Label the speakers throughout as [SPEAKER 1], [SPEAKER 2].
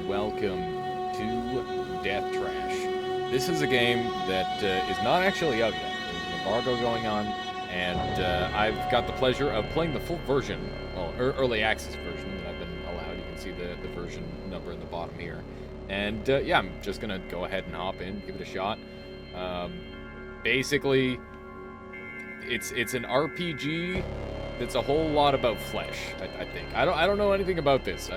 [SPEAKER 1] welcome to Death Trash. This is a game that is not actually out yet. There's an embargo going on, and I've got the pleasure of playing the full version, well, early access version that I've been allowed. You can see the version number in the bottom here. And yeah, I'm just going to go ahead and hop in, give it a shot. Basically, it's an RPG that's a whole lot about flesh, I think. I don't know anything about this.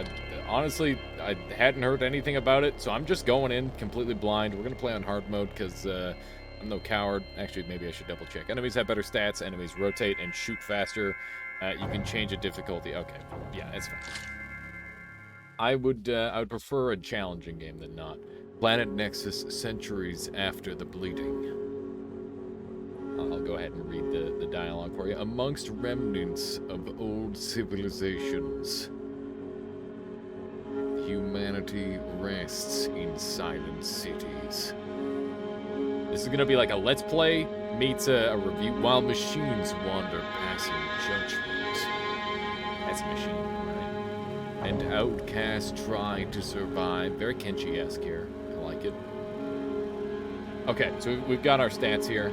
[SPEAKER 1] Honestly, I hadn't heard anything about it, so I'm just going in completely blind. We're going to play on hard mode because I'm no coward. Actually, maybe I should double check. Enemies have better stats. Enemies rotate and shoot faster. You can change a difficulty. Okay, yeah, that's fine. I would prefer a challenging game than not. Planet Nexus, centuries after the bleeding. I'll go ahead and read the dialogue for you. Amongst remnants of old civilizations, humanity rests in silent cities. This is going to be like a Let's Play meets a review while machines wander passing judgment. That's a machine, right? And outcasts try to survive. Very Kenshi-esque here. I like it. Okay, so we've got our stats here.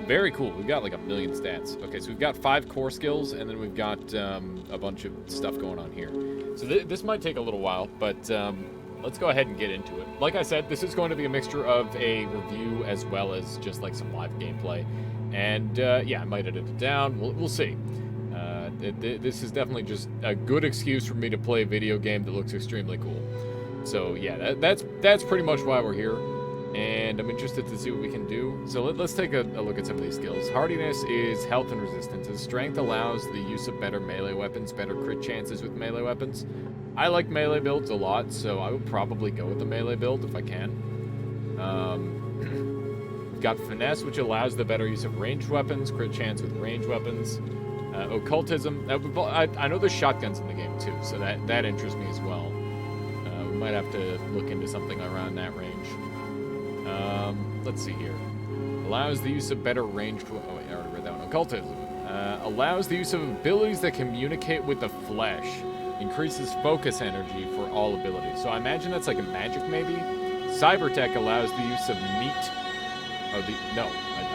[SPEAKER 1] Very cool. We've got like 1 million stats. Okay, so we've got 5 core skills, and then we've got a bunch of stuff going on here. So this might take a little while, but let's go ahead and get into it. Like I said, this is going to be a mixture of a review as well as just like some live gameplay. And yeah, I might edit it down. We'll see. This is definitely just a good excuse for me to play a video game that looks extremely cool. So yeah, that's pretty much why we're here. And I'm interested to see what we can do. So let's take a look at some of these skills. Hardiness is health and resistances. Strength allows the use of better melee weapons, better crit chances with melee weapons. I like melee builds a lot, so I would probably go with the melee build if I can. We've got finesse, which allows the better use of ranged weapons, crit chance with ranged weapons. Occultism. I know there's shotguns in the game too, so that interests me as well. We might have to look into something around that range. Let's see here. Allows the use of better ranged... Oh, wait, I already read that one. Occultism. Allows the use of abilities that communicate with the flesh. Increases focus energy for all abilities. So I imagine that's like a magic, maybe? Cybertech allows the use of meat... I'm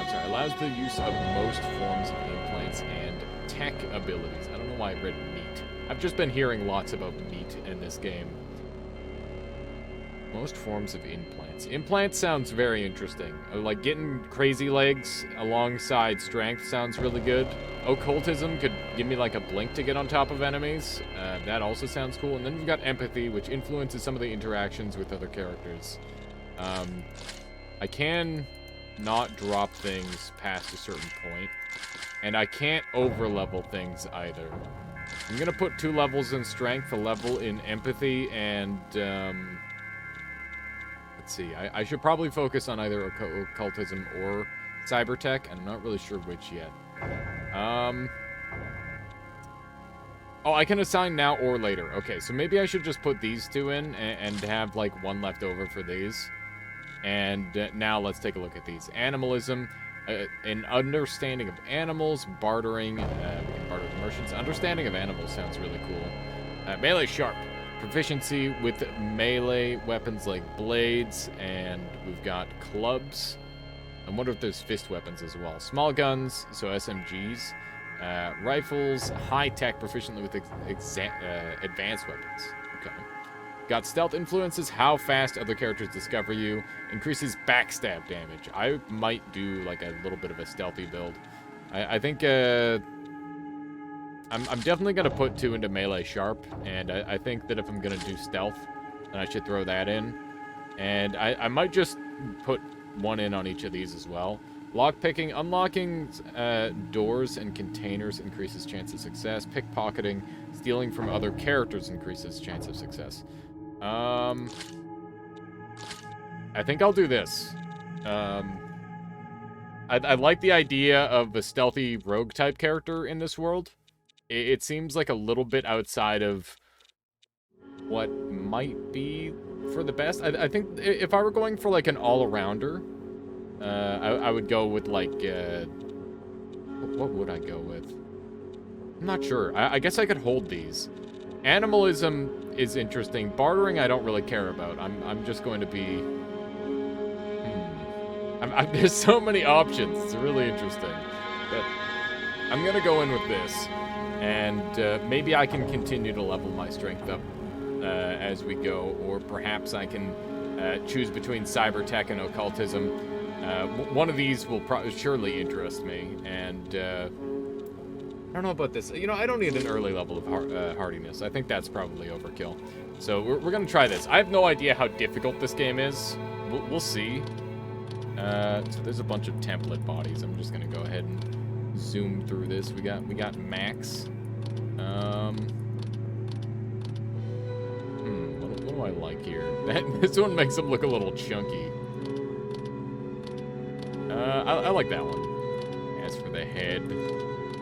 [SPEAKER 1] sorry. Allows the use of most forms of implants and tech abilities. I don't know why I read meat. I've just been hearing lots about meat in this game. Most forms of implants. Implants sounds very interesting. Like getting crazy legs alongside strength sounds really good. Occultism could give me like a blink to get on top of enemies. That also sounds cool. And then we've got empathy, which influences some of the interactions with other characters. I can not drop things past a certain point. And I can't over-level things either. I'm going to put 2 levels in strength, a level in empathy, and... let's see, I should probably focus on either occultism or cybertech. I'm not really sure which yet. Oh, I can assign now or later. Okay, so maybe I should just put these 2 in and have like 1 left over for these. And now let's take a look at these. Animalism, an understanding of animals, bartering, we can barter with merchants. Understanding of animals sounds really cool. Melee sharp. Proficiency with melee weapons like blades, and we've got clubs. I wonder if there's fist weapons as well. Small guns, so SMGs. Rifles, high-tech, proficiently with advanced weapons. Okay. Got stealth influences, how fast other characters discover you. Increases backstab damage. I might do like a little bit of a stealthy build. I think... I'm definitely going to put 2 into melee sharp, and I think that if I'm going to do stealth, then I should throw that in. And I might just put 1 in on each of these as well. Lockpicking, unlocking doors and containers increases chance of success. Pickpocketing, stealing from other characters increases chance of success. I think I'll do this. I like the idea of a stealthy rogue-type character in this world. It seems like a little bit outside of what might be for the best. I think if I were going for like an all-arounder, I would go with like... what would I go with? I'm not sure. I guess I could hold these. Animalism is interesting. Bartering, I don't really care about. I'm just going to be... there's so many options. It's really interesting. But I'm going to go in with this. And maybe I can continue to level my strength up as we go. Or perhaps I can choose between cyber tech and occultism. One of these will surely interest me. And... I don't know about this. You know, I don't need an early level of hardiness. I think that's probably overkill. So we're going to try this. I have no idea how difficult this game is. We'll see. So there's a bunch of template bodies. I'm just going to go ahead and zoom through this. We got Max. What do I like here? This one makes him look a little chunky. I like that one. As for the head...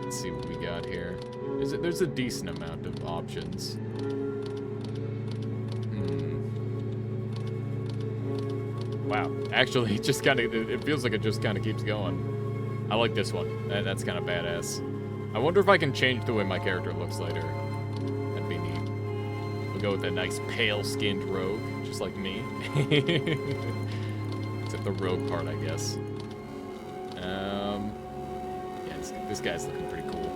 [SPEAKER 1] Let's see what we got here. There's a decent amount of options. Wow. Actually, it feels like it just kind of keeps going. I like this one. That's kind of badass. I wonder if I can change the way my character looks later. That'd be neat. We'll go with a nice pale-skinned rogue, just like me. Except the rogue part, I guess. This guy's looking pretty cool.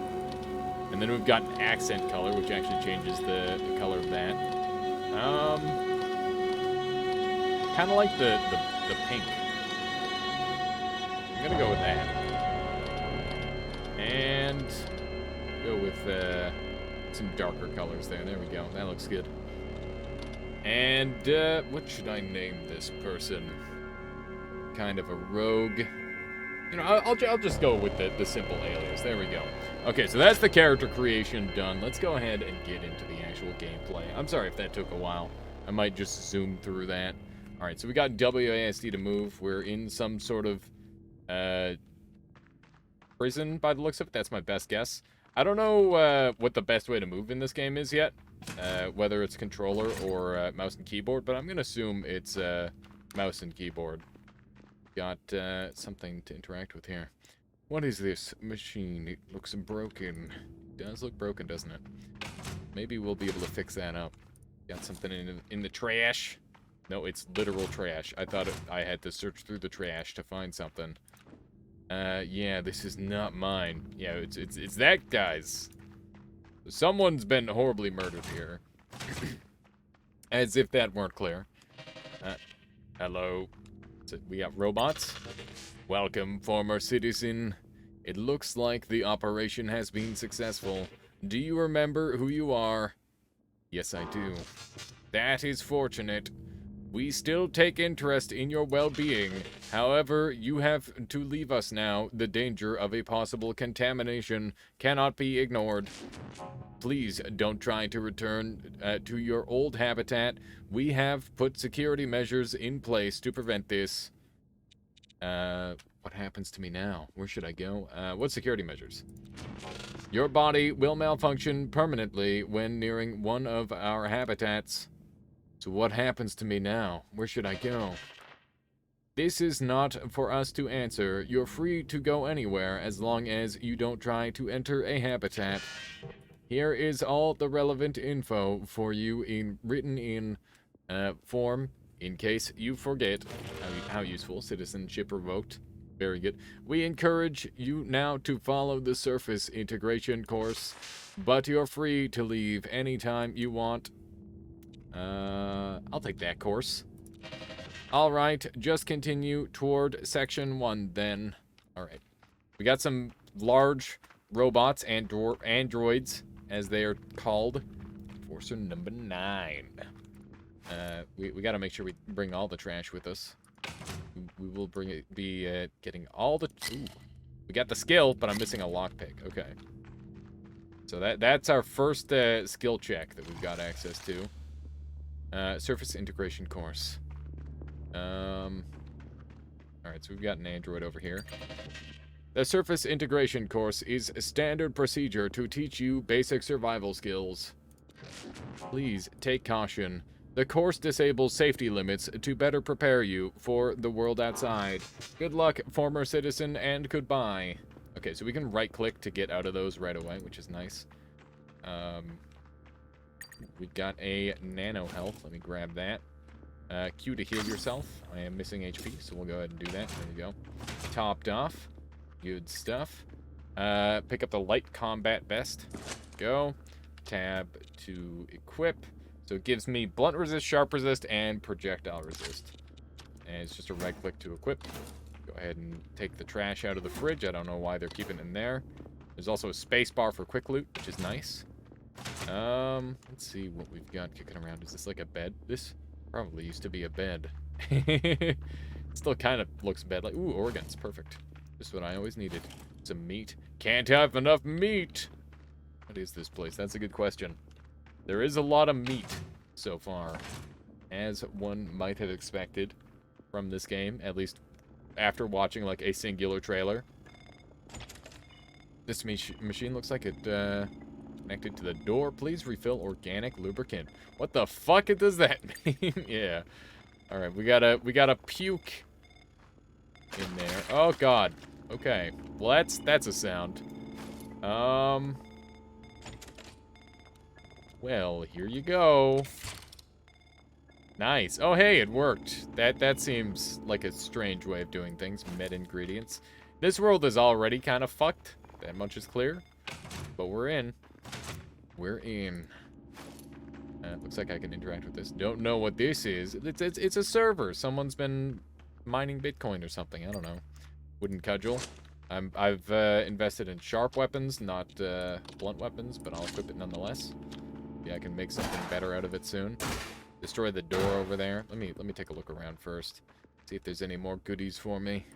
[SPEAKER 1] And then we've got an accent color, which actually changes the color of that. Kind of like the pink. I'm gonna go with that. And go with some darker colors there. There we go. That looks good. And what should I name this person? Kind of a rogue. You know, I'll just go with the simple alias. There we go. Okay, so that's the character creation done. Let's go ahead and get into the actual gameplay. I'm sorry if that took a while. I might just zoom through that. All right, so we got WASD to move. We're in some sort of prison by the looks of it. That's my best guess. I don't know what the best way to move in this game is yet, whether it's controller or mouse and keyboard, but I'm going to assume it's mouse and keyboard. Got something to interact with here. What is this machine? It looks broken. It does look broken, doesn't it? Maybe we'll be able to fix that up. Got something in the trash. No, it's literal trash. I thought I had to search through the trash to find something. Yeah, this is not mine. Yeah, it's that guy's. Someone's been horribly murdered here. As if that weren't clear. Hello. We got robots. Welcome, former citizen. It looks like the operation has been successful. Do you remember who you are? Yes, I do. That is fortunate. We still take interest in your well-being. However, you have to leave us now. The danger of a possible contamination cannot be ignored. Please don't try to return to your old habitat. We have put security measures in place to prevent this. What happens to me now? Where should I go? What security measures? Your body will malfunction permanently when nearing one of our habitats. So what happens to me now? Where should I go? This is not for us to answer. You're free to go anywhere as long as you don't try to enter a habitat. Here is all the relevant info for you written in form in case you forget. How useful. Citizenship revoked. Very good. We encourage you now to follow the surface integration course, but you're free to leave anytime you want. I'll take that course. All right, just continue toward section 1 then. All right. We got some large robots, androids, as they are called. Enforcer number 9. We got to make sure we bring all the trash with us. We will be getting all the... Ooh, we got the skill, but I'm missing a lockpick. Okay. So that's our first skill check that we've got access to. Surface integration course. Alright, so we've got an android over here. The surface integration course is a standard procedure to teach you basic survival skills. Please take caution. The course disables safety limits to better prepare you for the world outside. Good luck, former citizen, and goodbye. Okay, so we can right-click to get out of those right away, which is nice. We've got a nano health. Let me grab that. Q to heal yourself. I am missing HP, so we'll go ahead and do that. There we go. Topped off. Good stuff. Pick up the light combat vest. Go. Tab to equip. So it gives me blunt resist, sharp resist, and projectile resist. And it's just a right click to equip. Go ahead and take the trash out of the fridge. I don't know why they're keeping it in there. There's also a space bar for quick loot, which is nice. Let's see what we've got kicking around. Is this like a bed? This probably used to be a bed. Still kind of looks bed like. Ooh, organs. Perfect. Just what I always needed. Some meat. Can't have enough meat. What is this place? That's a good question. There is a lot of meat so far, as one might have expected from this game, at least after watching like a singular trailer. This machine looks like it connected to the door. Please refill organic lubricant. What the fuck does that mean? Yeah. All right, we gotta puke in there. Oh god. Okay. Well, that's a sound. Well, here you go. Nice. Oh, hey, it worked. That seems like a strange way of doing things. Med ingredients. This world is already kind of fucked. That much is clear. But we're in. We're in. Looks like I can interact with this. Don't know what this is. It's a server. Someone's been mining Bitcoin or something. I don't know. Wooden cudgel. I've invested in sharp weapons, not blunt weapons, but I'll equip it nonetheless. Yeah, I can make something better out of it soon. Destroy the door over there. Let me take a look around first. See if there's any more goodies for me.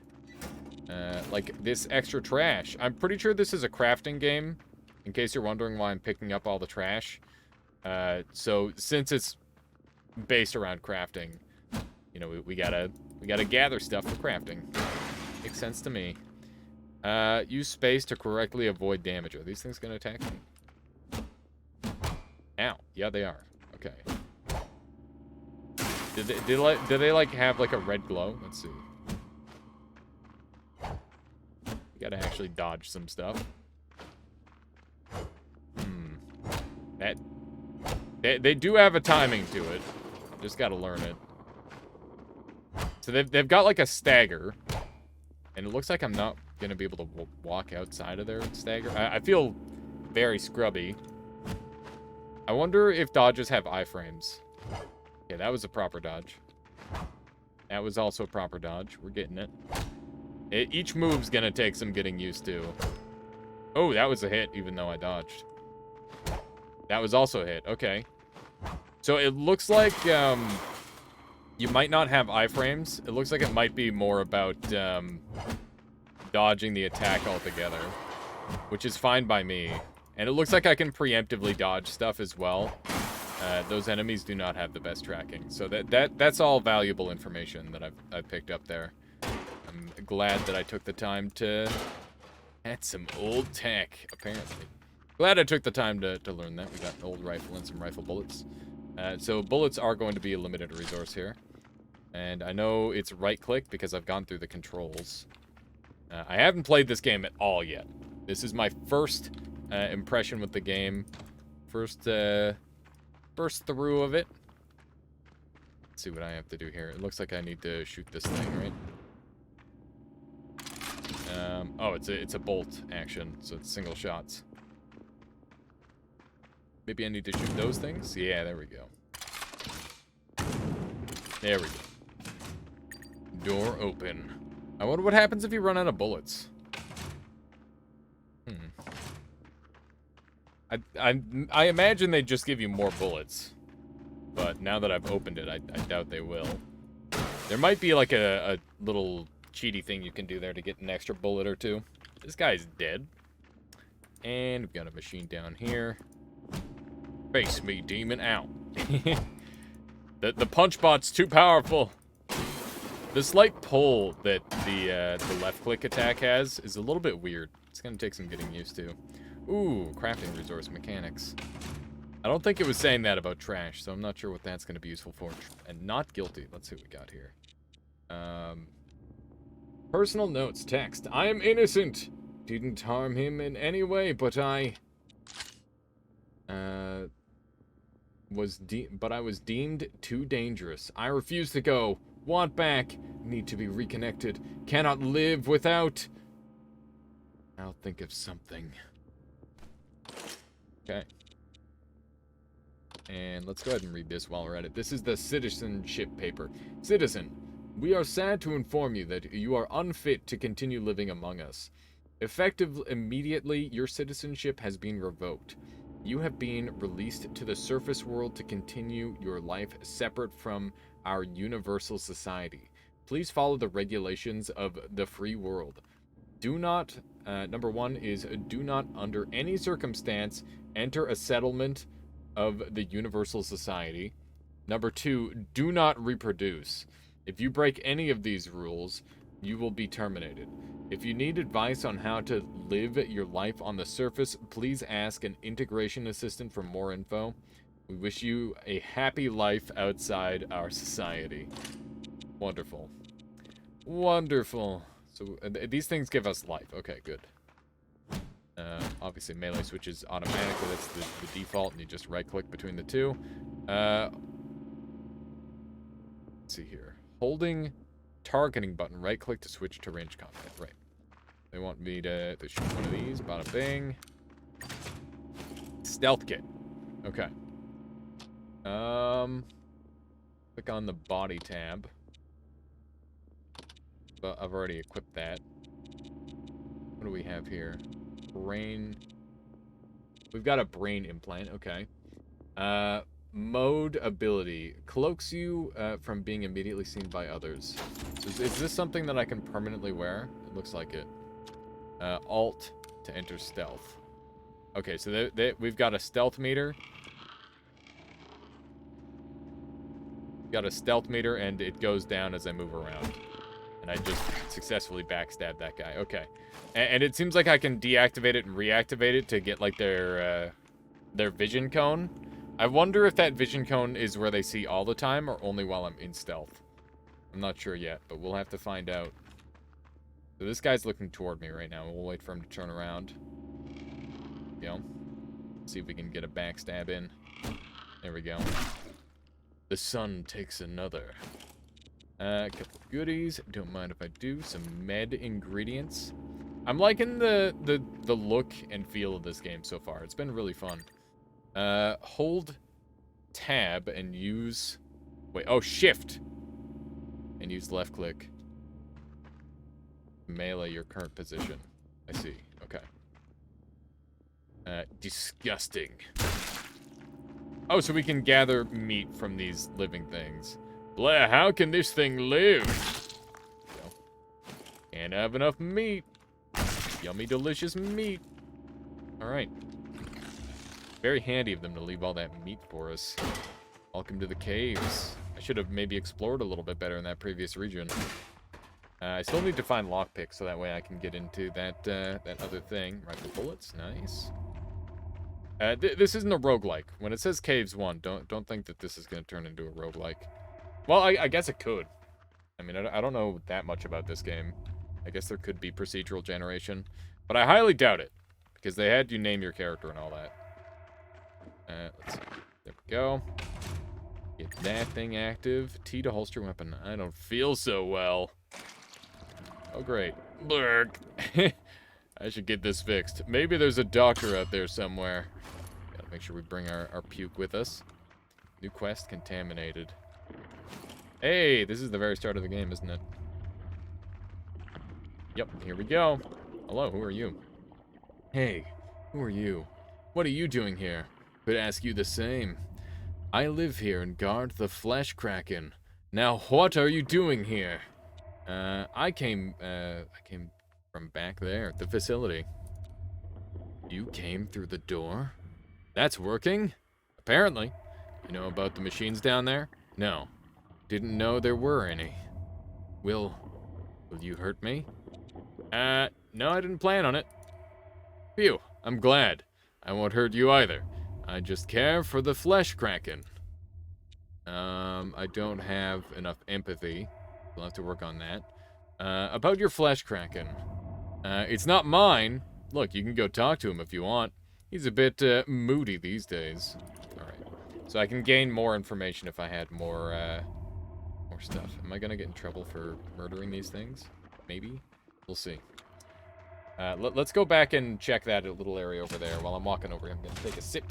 [SPEAKER 1] Like this extra trash. I'm pretty sure this is a crafting game, in case you're wondering why I'm picking up all the trash. So since it's based around crafting, you know, we gotta gather stuff for crafting. Makes sense to me. Use space to correctly avoid damage. Are these things gonna attack me? Ow. Yeah, they are. Okay. Do they like have like a red glow? Let's see. You gotta actually dodge some stuff. That they do have a timing to it. Just gotta learn it. So they've got like a stagger, and it looks like I'm not gonna be able to walk outside of their stagger. I feel very scrubby. I wonder if dodges have iframes. Yeah, that was a proper dodge. That was also a proper dodge. We're getting it. Each move's gonna take some getting used to. Oh, that was a hit, even though I dodged. That was also a hit. Okay. So it looks like you might not have iframes. It looks like it might be more about dodging the attack altogether, which is fine by me. And it looks like I can preemptively dodge stuff as well. Those enemies do not have the best tracking. So that's all valuable information that I've picked up there. I'm glad that I took the time to... That's some old tech, apparently. Glad I took the time to learn that. We got an old rifle and some rifle bullets. So bullets are going to be a limited resource here. And I know it's right-click because I've gone through the controls. I haven't played this game at all yet. This is my first... impression with the game. First through of it. Let's see what I have to do here. It looks like I need to shoot this thing, right? Oh, it's a bolt action, so it's single shots. Maybe I need to shoot those things? Yeah, there we go. There we go. Door open. I wonder what happens if you run out of bullets. I imagine they just give you more bullets. But now that I've opened it, I doubt they will. There might be like a little cheaty thing you can do there to get an extra bullet or two. This guy's dead. And we've got a machine down here. Face me, demon. Ow. The punch bot's too powerful. The slight pull that the left click attack has is a little bit weird. It's gonna take some getting used to. Ooh, crafting resource mechanics. I don't think it was saying that about trash, so I'm not sure what that's going to be useful for. And not guilty. Let's see what we got here. Personal notes, text. I am innocent. Didn't harm him in any way, but I... but I was deemed too dangerous. I refuse to go. Want back. Need to be reconnected. Cannot live without. I'll think of something. Okay. And let's go ahead and read this while we're at it. This is the citizenship paper. Citizen, we are sad to inform you that you are unfit to continue living among us. Effective immediately, your citizenship has been revoked. You have been released to the surface world to continue your life separate from our universal society. Please follow the regulations of the free world. Do not, number 1 is, do not under any circumstance enter a settlement of the universal society. Number 2, do not reproduce. If you break any of these rules, you will be terminated. If you need advice on how to live your life on the surface, please ask an integration assistant for more info. We wish you a happy life outside our society. Wonderful. Wonderful. So these things give us life. Okay, good. Obviously, melee switches automatically. That's the default, and you just right-click between the two. Let's see here. Holding targeting button, right-click to switch to range combat. Right. They want me to shoot one of these. Bada bing. Stealth kit. Okay. Click on the body tab. But I've already equipped that. What do we have here? Brain. We've got a brain implant. Okay. Mode ability. Cloaks you from being immediately seen by others. So is this something that I can permanently wear? It looks like it. Alt to enter stealth. Okay, so we've got a stealth meter. Got a stealth meter, and it goes down as I move around. And I just successfully backstabbed that guy. Okay. And it seems like I can deactivate it and reactivate it to get, like, their vision cone. I wonder if that vision cone is where they see all the time or only while I'm in stealth. I'm not sure yet, but we'll have to find out. So this guy's looking toward me right now. We'll wait for him to turn around. You know, see if we can get a backstab in. There we go. The sun takes another. A couple goodies. Don't mind if I do. Some med ingredients. I'm liking the look and feel of this game so far. It's been really fun. Hold tab and use... Wait, oh, shift! And use left click. Melee your current position. I see. Okay. Disgusting. Oh, so we can gather meat from these living things. Blair, how can this thing live? No. Can't have enough meat. Yummy, delicious meat. Alright. Very handy of them to leave all that meat for us. Welcome to the caves. I should have maybe explored a little bit better in that previous region. I still need to find lockpicks so that way I can get into that other thing. Rifle bullets, nice. This isn't a roguelike. When it says Caves 1, don't think that this is going to turn into a roguelike. Well, I guess it could. I mean, I don't know that much about this game. I guess there could be procedural generation. But I highly doubt it. Because they had you name your character and all that. Let's see. There we go. Get that thing active. T to holster weapon. I don't feel so well. Oh, great. Lurk. I should get this fixed. Maybe there's a doctor out there somewhere. Gotta make sure we bring our puke with us. New quest contaminated. Hey, this is the very start of the game, isn't it? Yep, here we go. Hello, who are you? Hey, who are you? What are you doing here? Could ask you the same. I live here and guard the flesh kraken. Now, what are you doing here? I came from back there at the facility. You came through the door? That's working? Apparently. You know about the machines down there? No. Didn't know there were any. Will you hurt me? No, I didn't plan on it. Phew, I'm glad. I won't hurt you either. I just care for the flesh kraken. I don't have enough empathy. We'll have to work on that. About your flesh kraken. It's not mine. Look, you can go talk to him if you want. He's a bit moody these days. Alright. So I can gain more information if I had more stuff. Am I gonna get in trouble for murdering these things? Maybe? We'll see. Let's go back and check that little area over there. While I'm walking over here, I'm gonna take a sip.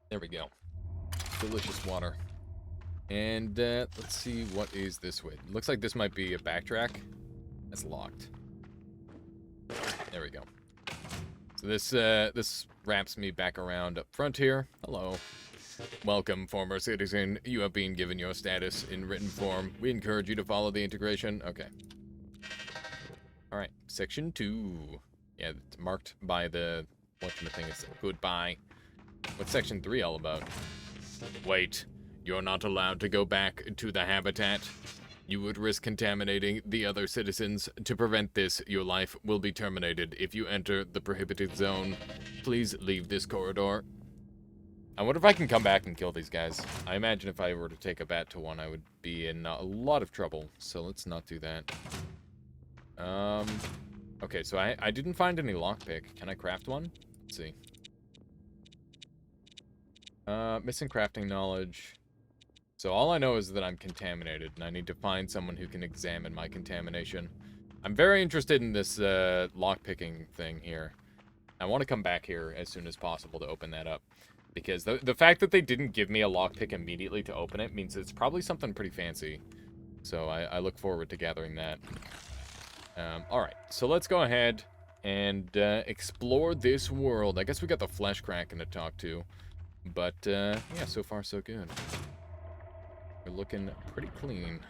[SPEAKER 1] There we go. Delicious water. And let's see what is this way. Looks like this might be a backtrack. That's locked. There we go. So this wraps me back around up front here. Hello. Welcome, former citizen. You have been given your status in written form. We encourage you to follow the integration. Okay. Alright, section 2. Yeah, it's marked by the whatchamacallit. It's goodbye. What's section 3 all about? Wait. You're not allowed to go back to the habitat. You would risk contaminating the other citizens. To prevent this, your life will be terminated if you enter the prohibited zone. Please leave this corridor. I wonder if I can come back and kill these guys. I imagine if I were to take a bat to one, I would be in a lot of trouble. So let's not do that. Okay, so I didn't find any lockpick. Can I craft one? Let's see. Missing crafting knowledge. So all I know is that I'm contaminated, and I need to find someone who can examine my contamination. I'm very interested in this lockpicking thing here. I want to come back here as soon as possible to open that up. Because the fact that they didn't give me a lockpick immediately to open it means it's probably something pretty fancy. So I look forward to gathering that. Alright, so let's go ahead and explore this world. I guess we got the Flesh Kraken to talk to. But, yeah, so far so good. We're looking pretty clean.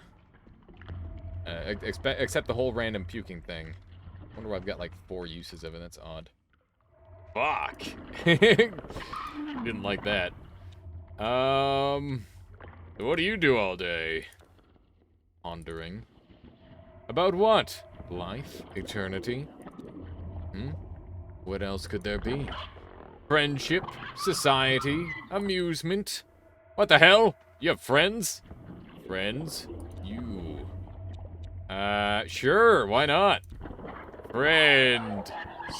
[SPEAKER 1] Except the whole random puking thing. I wonder why I've got like 4 uses of it. That's odd. Fuck! Didn't like that. What do you do all day? Pondering. About what? Life? Eternity? What else could there be? Friendship? Society? Amusement? What the hell? You have friends? Friends? You. Sure, why not? Friend.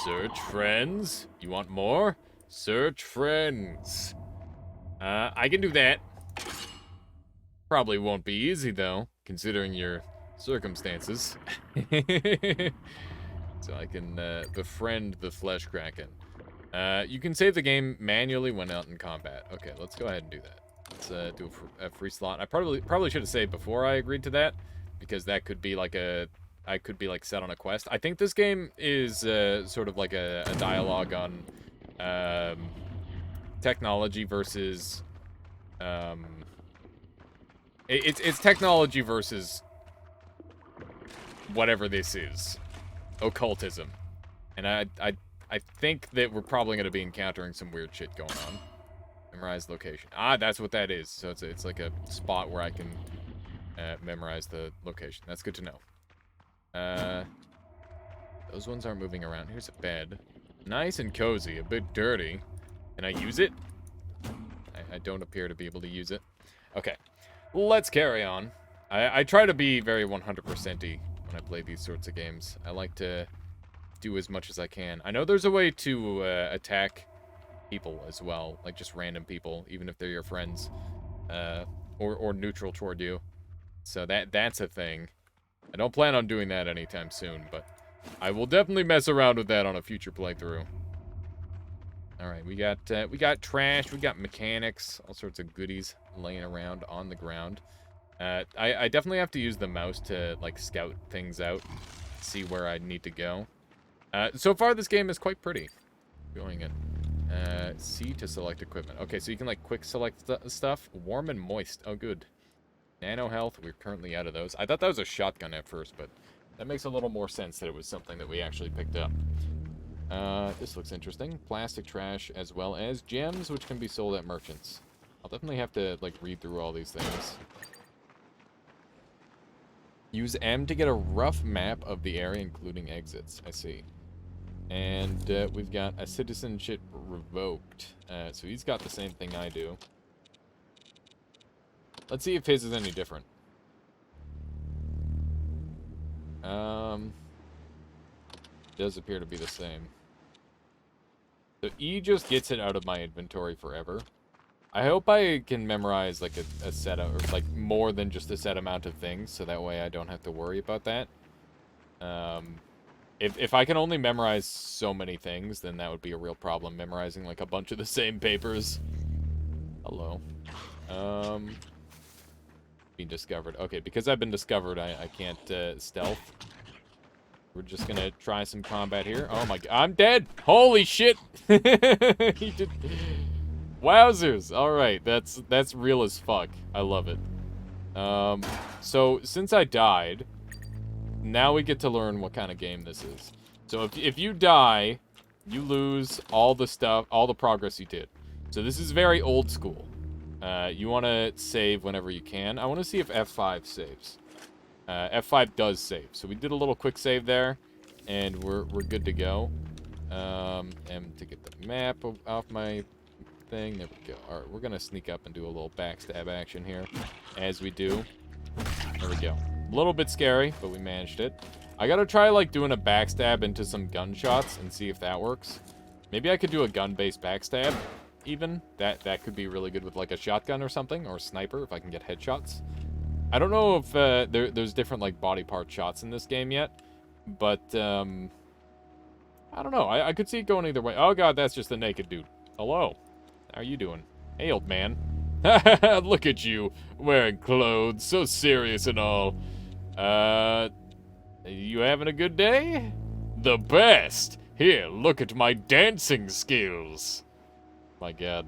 [SPEAKER 1] Search friends. You want more? Search friends. I can do that. Probably won't be easy, though, considering your circumstances. So I can befriend the Flesh Kraken. You can save the game manually when out in combat. Okay, let's go ahead and do that. Let's do a free slot. I probably should have saved before I agreed to that, because that could be like I could be like set on a quest. I think this game is sort of like a dialogue on technology versus it's technology versus whatever this is, occultism, and I think that we're probably going to be encountering some weird shit going on. Memorize location. Ah, that's what that is. So it's like a spot where I can memorize the location. That's good to know. Those ones aren't moving around. Here's a bed. Nice and cozy. A bit dirty. Can I use it? I don't appear to be able to use it. Okay. Let's carry on. I try to be very 100%y when I play these sorts of games. I like to do as much as I can. I know there's a way to attack people as well, like just random people, even if they're your friends, or neutral toward you. So that's a thing. I don't plan on doing that anytime soon, but I will definitely mess around with that on a future playthrough. All right, we got trash, we got mechanics, all sorts of goodies laying around on the ground. I definitely have to use the mouse to like scout things out, see where I need to go. So far, this game is quite pretty. Going in. C to select equipment. Okay, so you can like quick select stuff. Warm and moist. Oh, good. Nano health. We're currently out of those. I thought that was a shotgun at first, but that makes a little more sense that it was something that we actually picked up. This looks interesting. Plastic trash as well as gems, which can be sold at merchants. I'll definitely have to like read through all these things. Use M to get a rough map of the area, including exits. I see. And we've got a citizenship revoked. So he's got the same thing I do. Let's see if his is any different. Does appear to be the same. So E just gets it out of my inventory forever. I hope I can memorize like a set of, or like more than just a set amount of things, so that way I don't have to worry about that. If I can only memorize so many things, then that would be a real problem, memorizing like a bunch of the same papers. Hello. Being discovered. Okay, because I've been discovered, I can't stealth. We're just gonna try some combat here. Oh my god, I'm dead! Holy shit! He did... Wowzers! Alright, that's real as fuck. I love it. So, since I died, now we get to learn what kind of game this is. So if you die, you lose all the stuff, all the progress you did. So this is very old school. You want to save whenever you can. I want to see if F5 saves. F5 does save. So we did a little quick save there, and we're good to go. And to get the map off my thing. There we go. All right, we're gonna sneak up and do a little backstab action here, as we do. There we go. A little bit scary, but we managed it. I gotta try like doing a backstab into some gunshots and see if that works. Maybe I could do a gun-based backstab. Even that could be really good with like a shotgun or something, or a sniper if I can get headshots. I don't know if there's different like body part shots in this game yet, but I don't know. I could see it going either way. Oh god, that's just a naked dude. Hello, how are you doing? Hey, old man. Look at you wearing clothes, so serious and all. You having a good day? The best. Here, look at my dancing skills. My god.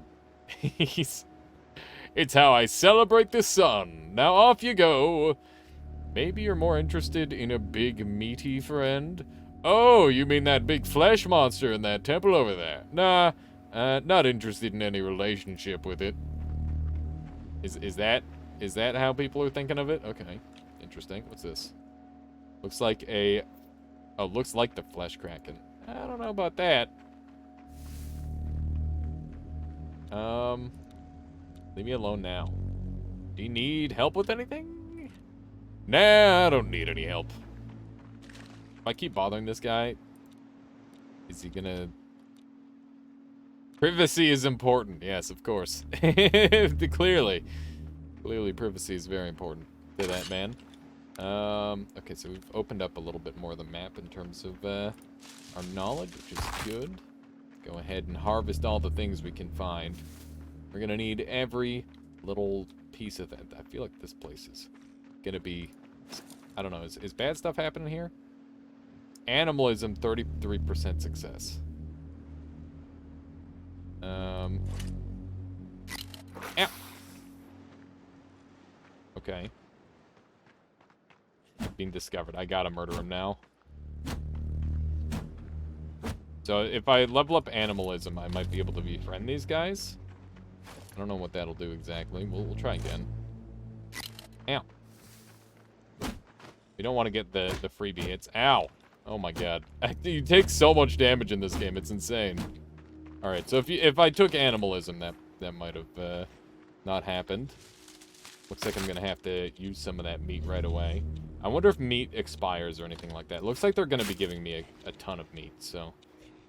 [SPEAKER 1] It's how I celebrate the sun. Now off you go. Maybe you're more interested in a big meaty friend? Oh, you mean that big flesh monster in that temple over there? Nah, not interested in any relationship with it. Is that how people are thinking of it? Okay, interesting. What's this? Looks like a... Oh, looks like the flesh kraken. I don't know about that. Leave me alone now. Do you need help with anything? Nah, I don't need any help. If I keep bothering this guy, is he gonna... Privacy is important. Yes, of course. Clearly, privacy is very important to that man. Okay, so we've opened up a little bit more of the map in terms of our knowledge, which is good. Go ahead and harvest all the things we can find. We're gonna need every little piece of that. I feel like this place is gonna be... I don't know, is bad stuff happening here? Animalism, 33% success. Ow. Okay. Being discovered. I gotta murder him now. So if I level up animalism, I might be able to befriend these guys. I don't know what that'll do exactly. We'll try again. Ow. We don't want to get the freebie hits. Ow. Oh my god. You take so much damage in this game. It's insane. Alright, so if I took animalism, that might have not happened. Looks like I'm going to have to use some of that meat right away. I wonder if meat expires or anything like that. Looks like they're going to be giving me a ton of meat, so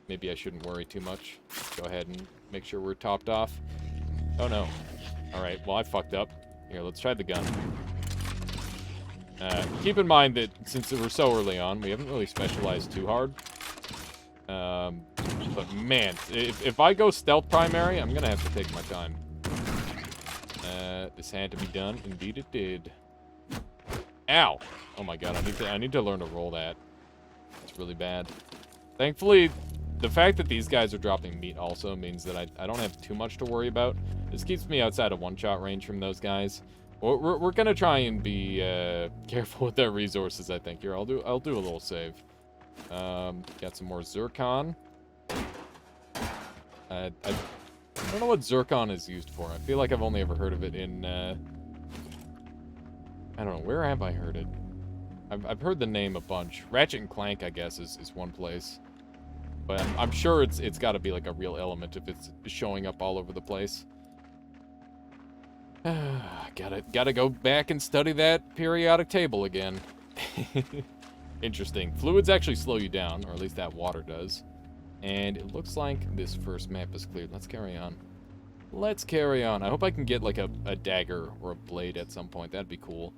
[SPEAKER 1] maybe I shouldn't worry too much. Go ahead and make sure we're topped off. Oh no. Alright, well I fucked up. Here, let's try the gun. Keep in mind that since we're so early on, we haven't really specialized too hard. But man, if I go stealth primary, I'm going to have to take my time. This had to be done. Indeed it did. Ow! Oh my god, I need to learn to roll that. It's really bad. Thankfully, the fact that these guys are dropping meat also means that I don't have too much to worry about. This keeps me outside of one-shot range from those guys. We're gonna try and be careful with our resources, I think. Here, I'll do a little save. Got some more zircon. I don't know what zircon is used for. I feel like I've only ever heard of it in, I don't know, where have I heard it? I've heard the name a bunch. Ratchet and Clank, I guess, is one place. But I'm sure it's got to be like a real element if it's showing up all over the place. Gotta go back and study that periodic table again. Interesting. Fluids actually slow you down, or at least that water does. And it looks like this first map is cleared. Let's carry on. Let's carry on. I hope I can get like a dagger or a blade at some point. That'd be cool.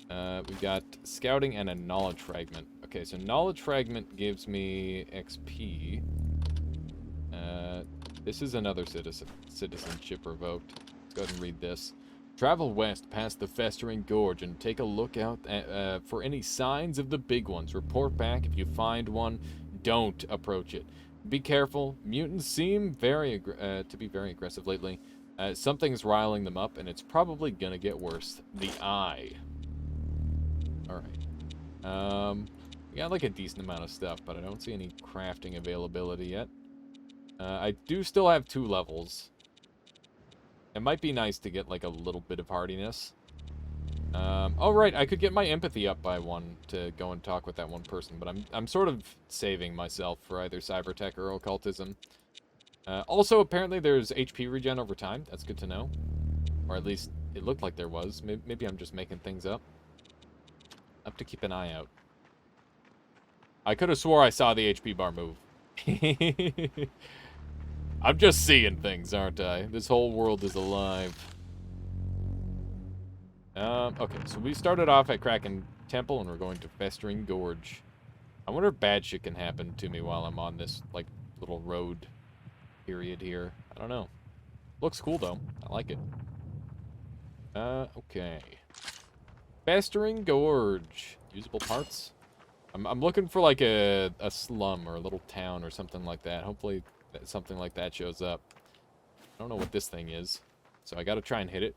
[SPEAKER 1] We got scouting and a knowledge fragment. Okay, so knowledge fragment gives me XP. This is another citizenship revoked. Let's go ahead and read this. Travel west past the festering gorge and take a look out for any signs of the big ones. Report back if you find one. Don't approach it. Be careful. Mutants seem to be very aggressive lately. Something's riling them up, and it's probably gonna get worse. The Eye. Alright. We got like a decent amount of stuff, but I don't see any crafting availability yet. I do still have 2 levels. It might be nice to get like a little bit of hardiness. Oh right, I could get my empathy up by 1 to go and talk with that one person, but I'm sort of saving myself for either cybertech or occultism. Also, apparently there's HP regen over time. That's good to know. Or at least it looked like there was. Maybe I'm just making things up. I have to keep an eye out. I could have swore I saw the HP bar move. I'm just seeing things, aren't I? This whole world is alive. Okay, so we started off at Kraken Temple, and we're going to Festering Gorge. I wonder if bad shit can happen to me while I'm on this, like, little road period here. I don't know. Looks cool, though. I like it. Okay. Festering Gorge. Usable parts? I'm looking for, like, a slum or a little town or something like that. Hopefully something like that shows up. I don't know what this thing is, so I gotta try and hit it.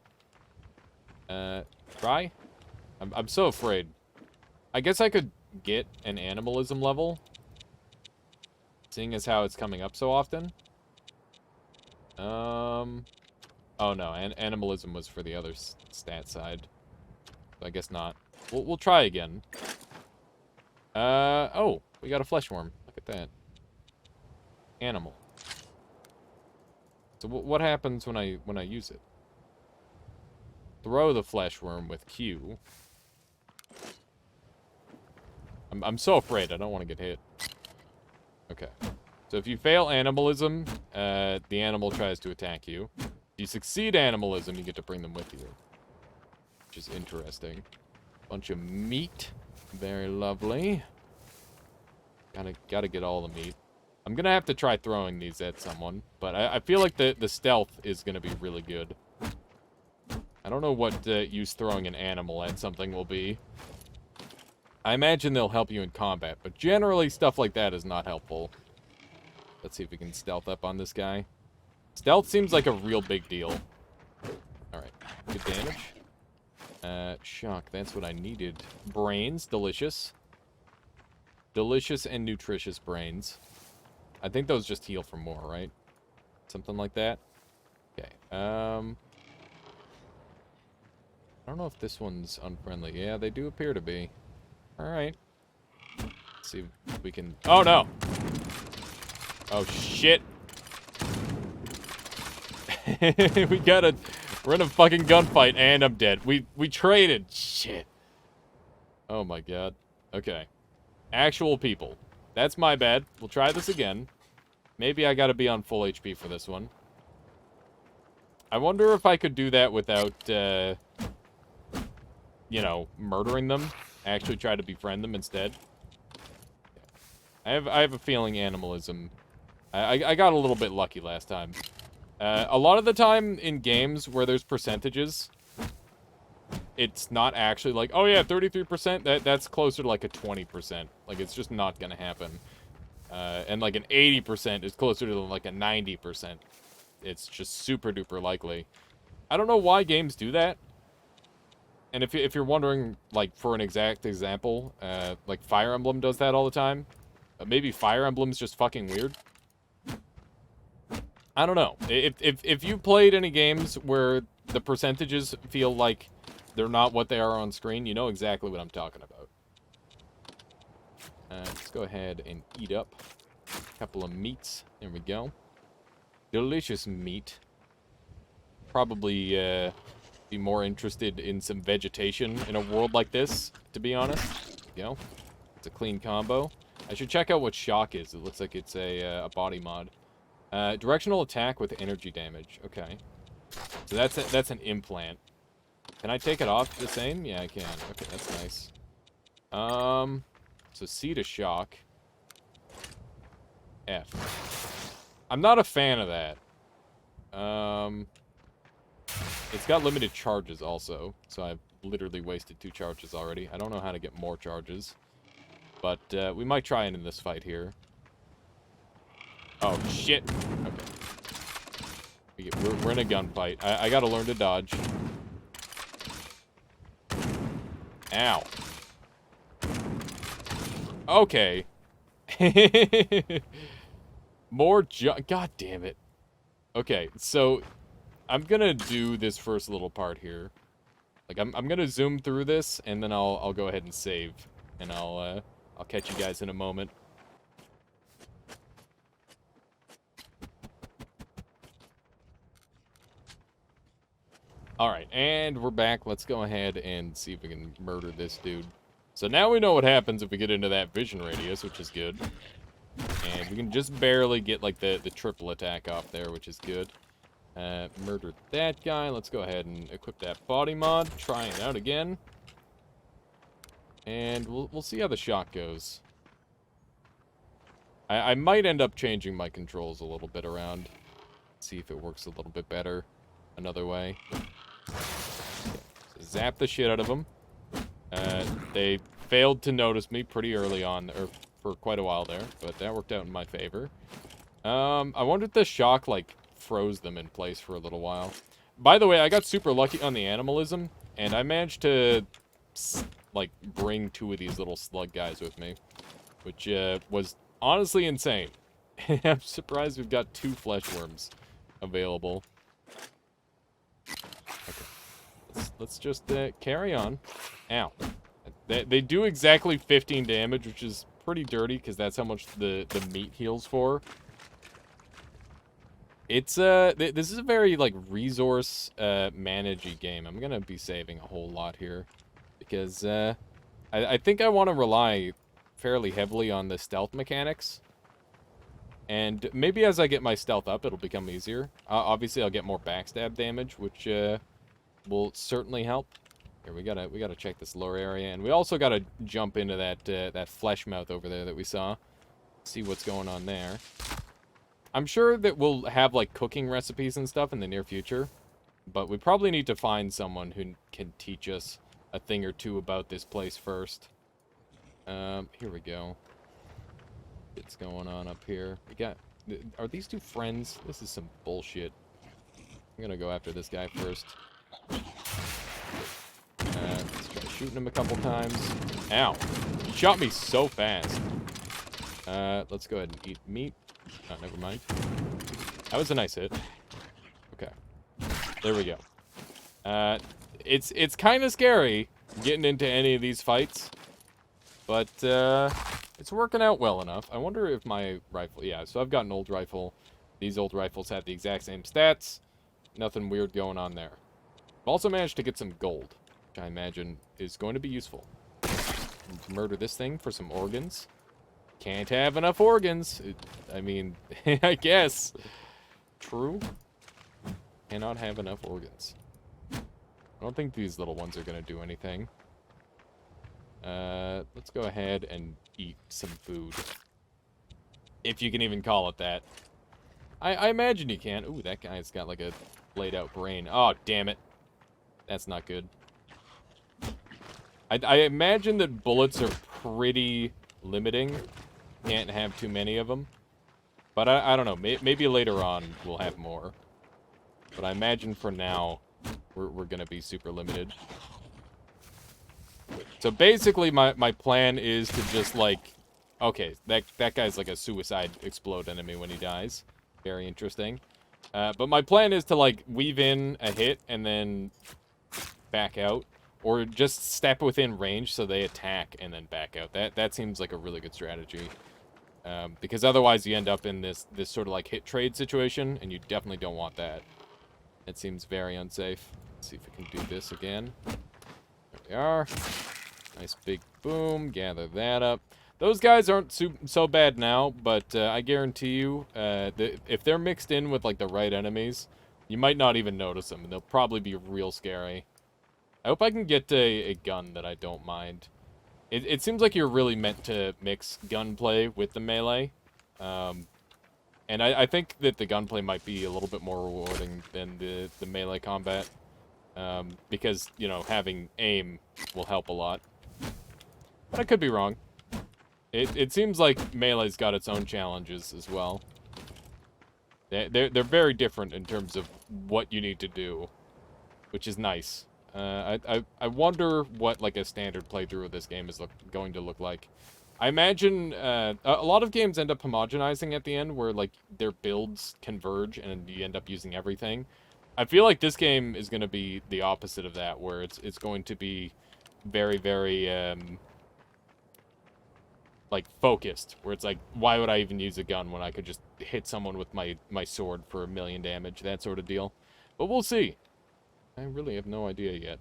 [SPEAKER 1] Try? I'm so afraid. I guess I could get an animalism level, seeing as how it's coming up so often. Oh no, animalism was for the other stat side. So I guess not. We'll try again. Oh, we got a flesh worm. Look at that. Animal. So what happens when I use it? Throw the flesh worm with Q. I'm so afraid. I don't want to get hit. Okay. So if you fail animalism, the animal tries to attack you. If you succeed animalism, you get to bring them with you. Which is interesting. Bunch of meat. Very lovely. Gotta get all the meat. I'm gonna have to try throwing these at someone, but I feel like the stealth is gonna be really good. I don't know what use throwing an animal at something will be. I imagine they'll help you in combat, but generally stuff like that is not helpful. Let's see if we can stealth up on this guy. Stealth seems like a real big deal. Alright, good damage. Shock, that's what I needed. Brains, delicious. Delicious and nutritious brains. I think those just heal for more, right? Something like that. Okay, I don't know if this one's unfriendly. Yeah, they do appear to be. Alright. Let's see if we can... Oh, no! Oh, shit! We're in a fucking gunfight, and I'm dead. We traded! Shit. Oh my god. Okay. Actual people. That's my bad. We'll try this again. Maybe I gotta be on full HP for this one. I wonder if I could do that without, you know, murdering them. Actually try to befriend them instead. I have a feeling animalism... I got a little bit lucky last time. A lot of the time in games where there's percentages, it's not actually like, oh yeah, 33%, that's closer to like a 20%. Like, it's just not gonna happen. And like an 80% is closer to like a 90%. It's just super duper likely. I don't know why games do that. And if you're wondering, like, for an exact example, like Fire Emblem does that all the time. Maybe Fire Emblem's just fucking weird. I don't know. If you played any games where the percentages feel like they're not what they are on screen, you know exactly what I'm talking about. Let's go ahead and eat up a couple of meats. There we go. Delicious meat. Probably be more interested in some vegetation in a world like this, to be honest. You know, It's a clean combo. I should check out what shock is. It looks like it's a body mod. Directional attack with energy damage. Okay. So that's an implant. Can I take it off the same? Yeah, I can. Okay, that's nice. So C to shock. F. I'm not a fan of that. It's got limited charges also, so I've literally wasted 2 charges already. I don't know how to get more charges, but we might try it in this fight here. Oh, shit. Okay. We're in a gunfight. I gotta learn to dodge. Ow. Okay. God damn it. Okay, so I'm gonna do this first little part here. Like, I'm gonna zoom through this, and then I'll go ahead and save. And I'll catch you guys in a moment. Alright, and we're back. Let's go ahead and see if we can murder this dude. So now we know what happens if we get into that vision radius, which is good. And we can just barely get, like, the triple attack off there, which is good. Murder that guy. Let's go ahead and equip that body mod. Try it out again. And we'll see how the shot goes. I might end up changing my controls a little bit around. See if it works a little bit better another way. So zap the shit out of them. They failed to notice me pretty early on, or for quite a while there, but that worked out in my favor. I wonder if the shock, like, froze them in place for a little while. By the way, I got super lucky on the animalism, and I managed to, like, bring 2 of these little slug guys with me, which was honestly insane. I'm surprised we've got 2 flesh worms available. Okay. Let's just carry on. Ow. They do exactly 15 damage, which is pretty dirty, because that's how much the meat heals for. It's, this is a very, like, resource, managey game. I'm gonna be saving a whole lot here, because, I think I want to rely fairly heavily on the stealth mechanics. And maybe as I get my stealth up, it'll become easier. Obviously, I'll get more backstab damage, which, will certainly help. Here, we gotta check this lower area, and we also gotta jump into that flesh mouth over there that we saw. See what's going on there. I'm sure that we'll have, like, cooking recipes and stuff in the near future, but we probably need to find someone who can teach us a thing or two about this place first. Here we go. What's going on up here? We got... Are these 2 friends? This is some bullshit. I'm gonna go after this guy first. Let's try shooting him a couple times. Ow. He shot me so fast. Let's go ahead and eat meat. Oh, never mind. That was a nice hit. Okay. There we go. It's kind of scary getting into any of these fights, but it's working out well enough. I wonder if my rifle... Yeah, so I've got an old rifle. These old rifles have the exact same stats. Nothing weird going on there. I've also managed to get some gold, which I imagine is going to be useful. Murder this thing for some organs. Can't have enough organs. I mean, I guess. True. Cannot have enough organs. I don't think these little ones are going to do anything. Let's go ahead and eat some food. If you can even call it that. I imagine you can. Ooh, that guy's got like a laid out brain. Oh, damn it. That's not good. I imagine that bullets are pretty limiting. Can't have too many of them. But I don't know. Maybe later on we'll have more. But I imagine for now we're going to be super limited. So basically my plan is to just like... Okay, that guy's like a suicide explode enemy when he dies. Very interesting. But my plan is to like weave in a hit and then back out. Or just step within range so they attack and then back out. That seems like a really good strategy. Because otherwise you end up in this sort of like hit trade situation, and you definitely don't want that. It seems very unsafe. Let's see if we can do this again. There we are. Nice big boom, gather that up. Those guys aren't so bad now, but I guarantee you, if they're mixed in with, like, the right enemies, you might not even notice them, and they'll probably be real scary. I hope I can get a gun that I don't mind. It seems like you're really meant to mix gunplay with the melee. And I think that the gunplay might be a little bit more rewarding than the melee combat. Because, you know, having aim will help a lot. But I could be wrong. It seems like melee's got its own challenges as well. They're very different in terms of what you need to do, which is nice. I wonder what, like, a standard playthrough of this game is going to look like. I imagine a lot of games end up homogenizing at the end, where, like, their builds converge and you end up using everything. I feel like this game is going to be the opposite of that, where it's going to be very, very like, focused, where it's like, why would I even use a gun when I could just hit someone with my sword for 1,000,000 damage, that sort of deal. But we'll see. I really have no idea yet.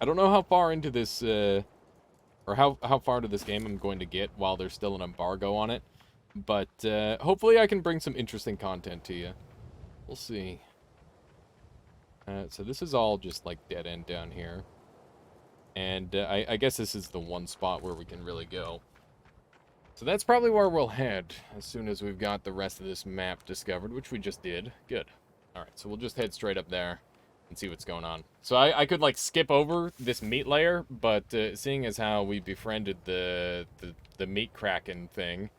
[SPEAKER 1] I don't know how far into this, or how far into this game I'm going to get while there's still an embargo on it, but hopefully I can bring some interesting content to you. We'll see. So this is all just, like, dead end down here. And I guess this is the one spot where we can really go. So that's probably where we'll head as soon as we've got the rest of this map discovered, which we just did. Good. Alright, so we'll just head straight up there and see what's going on. So I could, like, skip over this meat layer, but seeing as how we befriended the meat kraken thing,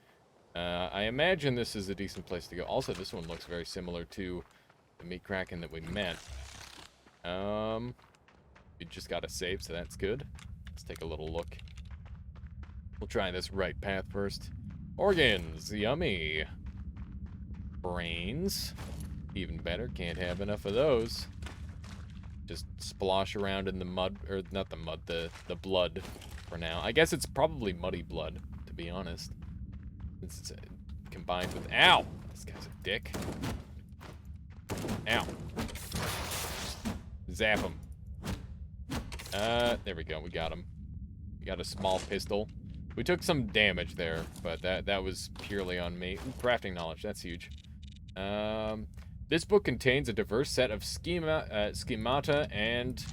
[SPEAKER 1] I imagine this is a decent place to go. Also, this one looks very similar to the meat kraken that we met. We just got a save, so that's good. Let's take a little look. We'll try this right path first. Organs, yummy. Brains, even better. Can't have enough of those. Just splosh around in the mud, or not the mud, the blood for now. I guess it's probably muddy blood, to be honest. It's combined with... Ow! This guy's a dick. Ow. Zap him. There we go. We got him. We got a small pistol. We took some damage there, but that was purely on me. Ooh, crafting knowledge. That's huge. This book contains a diverse set of schemata and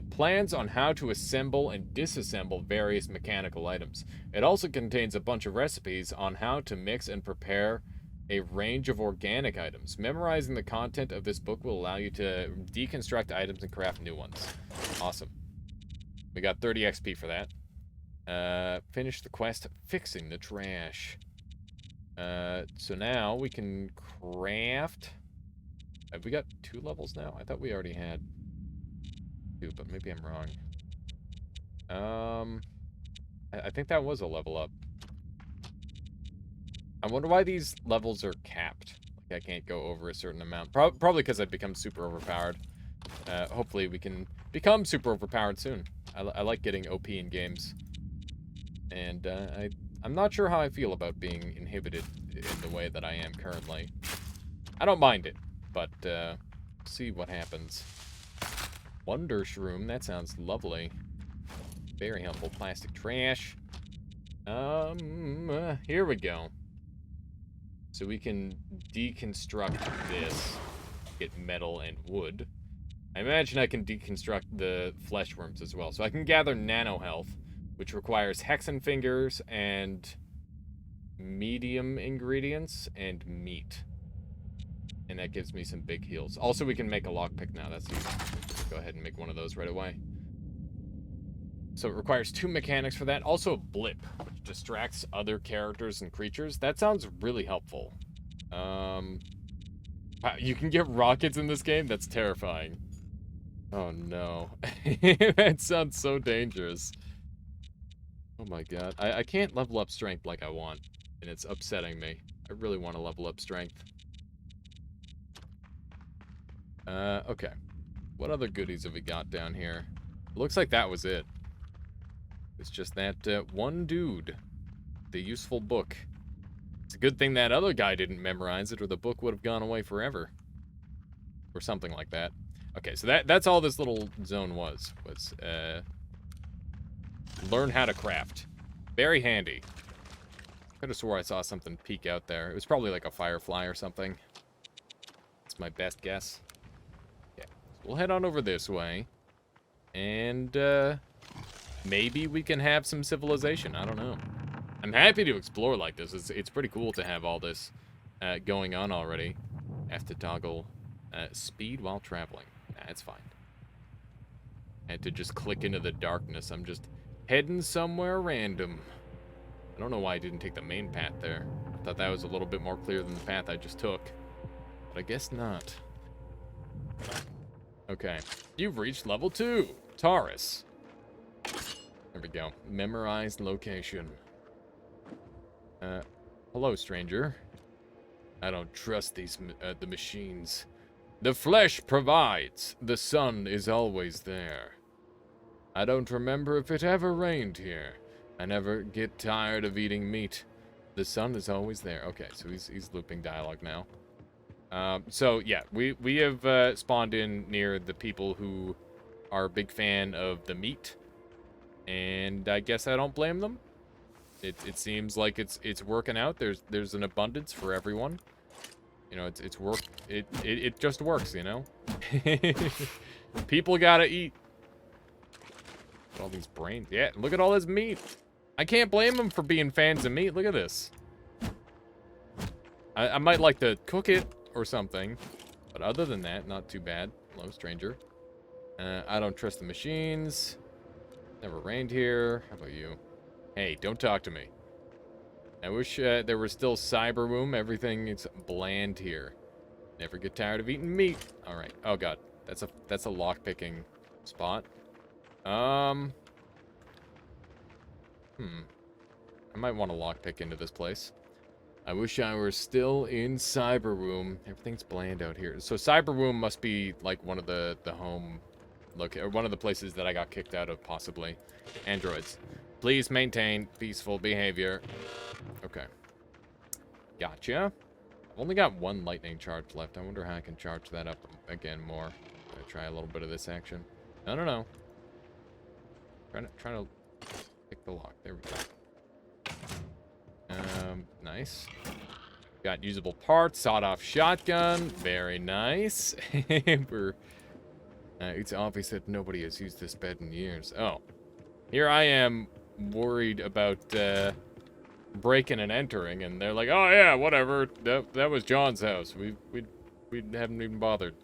[SPEAKER 1] plans on how to assemble and disassemble various mechanical items. It also contains a bunch of recipes on how to mix and prepare a range of organic items. Memorizing the content of this book will allow you to deconstruct items and craft new ones. Awesome. We got 30 XP for that. Finish the quest fixing the trash. So now we can craft... Have we got 2 levels now? I thought we already had 2, but maybe I'm wrong. I think that was a level up. I wonder why these levels are capped. Like, I can't go over a certain amount. Probably because I've become super overpowered. Hopefully we can become super overpowered soon. I like getting OP in games. And I'm not sure how I feel about being inhibited in the way that I am currently. I don't mind it, but see what happens. Wonder Shroom, that sounds lovely. Very helpful. Plastic trash. Here we go. So we can deconstruct this, get metal and wood. I imagine I can deconstruct the flesh worms as well. So I can gather nano health, which requires hexen fingers and medium ingredients and meat. And that gives me some big heals. Also, we can make a lockpick now. That's easy. Let's go ahead and make one of those right away. So it requires 2 mechanics for that. Also a blip, which distracts other characters and creatures. That sounds really helpful. You can get rockets in this game? That's terrifying. Oh no. That sounds so dangerous. Oh my god. I can't level up strength like I want, and it's upsetting me. I really want to level up strength. Okay. What other goodies have we got down here? Looks like that was it. It's just that one dude. The useful book. It's a good thing that other guy didn't memorize it, or the book would have gone away forever. Or something like that. Okay, so that's all this little zone was learn how to craft. Very handy. Could have swore I saw something peek out there. It was probably like a firefly or something. That's my best guess. Yeah, so we'll head on over this way. And, maybe we can have some civilization. I don't know. I'm happy to explore like this. It's pretty cool to have all this going on already. Have to toggle speed while traveling. That's fine. Had to just click into the darkness. I'm just heading somewhere random. I don't know why I didn't take the main path there. I thought that was a little bit more clear than the path I just took. But I guess not. Okay. You've reached level 2. Taurus. There we go. Memorized location. Hello, stranger. I don't trust the machines. The flesh provides. The sun is always there. I don't remember if it ever rained here. I never get tired of eating meat. The sun is always there. Okay, so he's looping dialogue now. So yeah, we have spawned in near the people who are a big fan of the meat, and I guess I don't blame them. It seems like it's working out. There's an abundance for everyone. You know, it just works, you know? People gotta eat. All these brains. Yeah, look at all this meat. I can't blame them for being fans of meat. Look at this. I might like to cook it or something, but other than that, not too bad. Hello, stranger. I don't trust the machines. Never rained here. How about you? Hey, don't talk to me. I wish there was still cyber room. Everything is bland here. Never get tired of eating meat. All right. Oh god, that's a lock picking spot. I might want to lockpick into this place. I wish I were still in Cyber Room. Everything's bland out here. So Cyber Room must be like one of the home, or one of the places that I got kicked out of, possibly. Androids, please maintain peaceful behavior. Okay. Gotcha. I've only got one lightning charge left. I wonder how I can charge that up again more. I'm gonna try a little bit of this action. No. Trying to pick the lock. There we go. Nice. Got usable parts, sawed-off shotgun. Very nice. It's obvious that nobody has used this bed in years. Oh. Here I am worried about breaking and entering, and they're like, oh yeah, whatever. That was John's house. We haven't even bothered.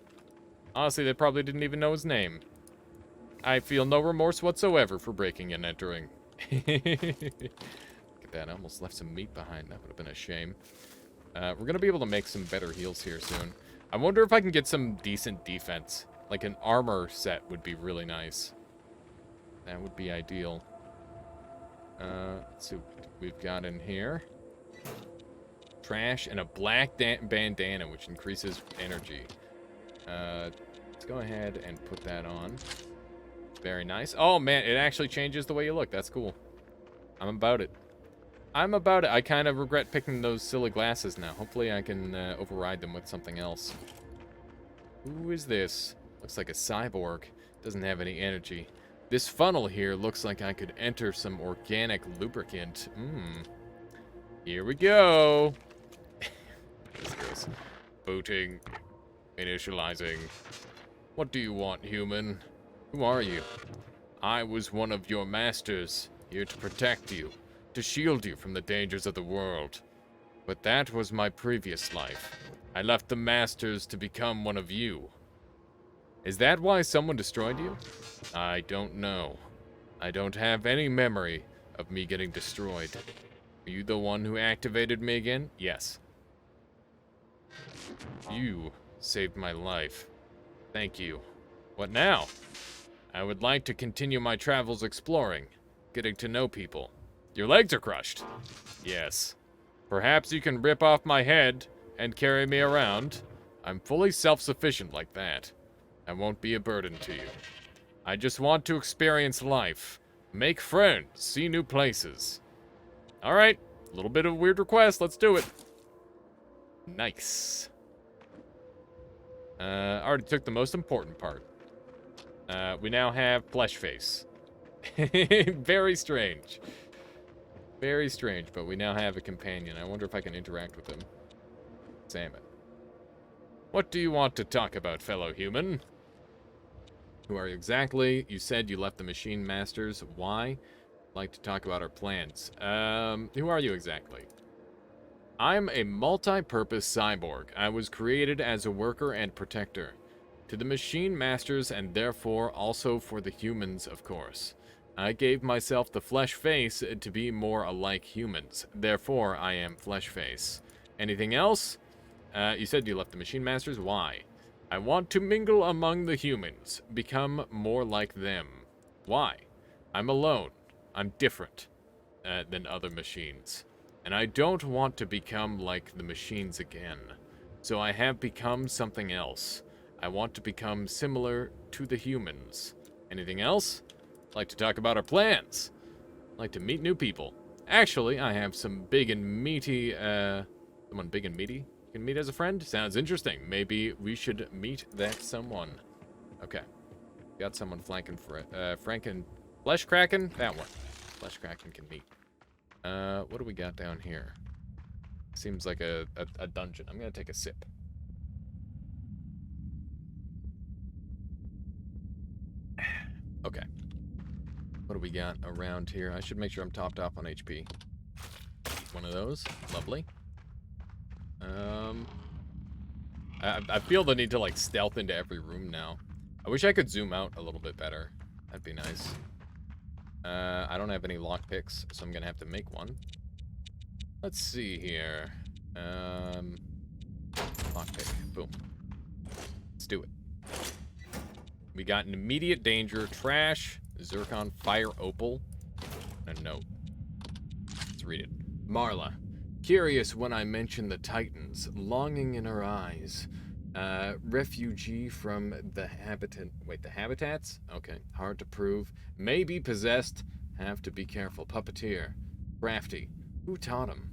[SPEAKER 1] Honestly, they probably didn't even know his name. I feel no remorse whatsoever for breaking and entering. Look at that, I almost left some meat behind. That would have been a shame. We're going to be able to make some better heals here soon. I wonder if I can get some decent defense. Like an armor set would be really nice. That would be ideal. Let's see what we've got in here. Trash and a black bandana, which increases energy. Let's go ahead and put that on. Very nice. Oh, man, it actually changes the way you look. That's cool. I'm about it. I kind of regret picking those silly glasses now. Hopefully I can override them with something else. Who is this? Looks like a cyborg. Doesn't have any energy. This funnel here looks like I could enter some organic lubricant. Here we go. This goes. Booting. Initializing. What do you want, human? Who are you? I was one of your masters, here to protect you, to shield you from the dangers of the world. But that was my previous life. I left the masters to become one of you. Is that why someone destroyed you? I don't know. I don't have any memory of me getting destroyed. Are you the one who activated me again? Yes. You saved my life. Thank you. What now? I would like to continue my travels exploring, getting to know people. Your legs are crushed. Yes. Perhaps you can rip off my head and carry me around. I'm fully self-sufficient like that. I won't be a burden to you. I just want to experience life, make friends, see new places. All right, a little bit of a weird request. Let's do it. Nice. Already took the most important part. We now have flesh face. Very strange. Very strange, but we now have a companion. I wonder if I can interact with him. Examine. What do you want to talk about, fellow human? Who are you exactly? You said you left the Machine Masters. Why? I'd like to talk about our plans. Who are you exactly? I'm a multi-purpose cyborg. I was created as a worker and protector. To the Machine Masters, and therefore also for the humans, of course. I gave myself the flesh face to be more alike humans. Therefore, I am flesh face. Anything else? You said you left the Machine Masters. Why? I want to mingle among the humans. Become more like them. Why? I'm alone. I'm different than other machines. And I don't want to become like the machines again. So I have become something else. I want to become similar to the humans. Anything else? I'd like to talk about our plans. I'd like to meet new people. Actually, I have some big and meaty, someone big and meaty you can meet as a friend? Sounds interesting. Maybe we should meet that someone. Okay. Got someone flanking for Franken. Flesh Kraken? That one. Flesh Kraken can meet. What do we got down here? Seems like a dungeon. I'm gonna take a sip. Okay. What do we got around here? I should make sure I'm topped off on HP. One of those. Lovely. I feel the need to, like, stealth into every room now. I wish I could zoom out a little bit better. That'd be nice. I don't have any lockpicks, so I'm gonna have to make one. Let's see here. Lockpick. Boom. Let's do it. We got an immediate danger, trash, zircon, fire, opal, and a note. Let's read it. Marla. Curious when I mention the Titans, longing in her eyes. Refugee from the habitat. Wait, the habitats? Okay, hard to prove. Maybe possessed. Have to be careful. Puppeteer. Crafty. Who taught him?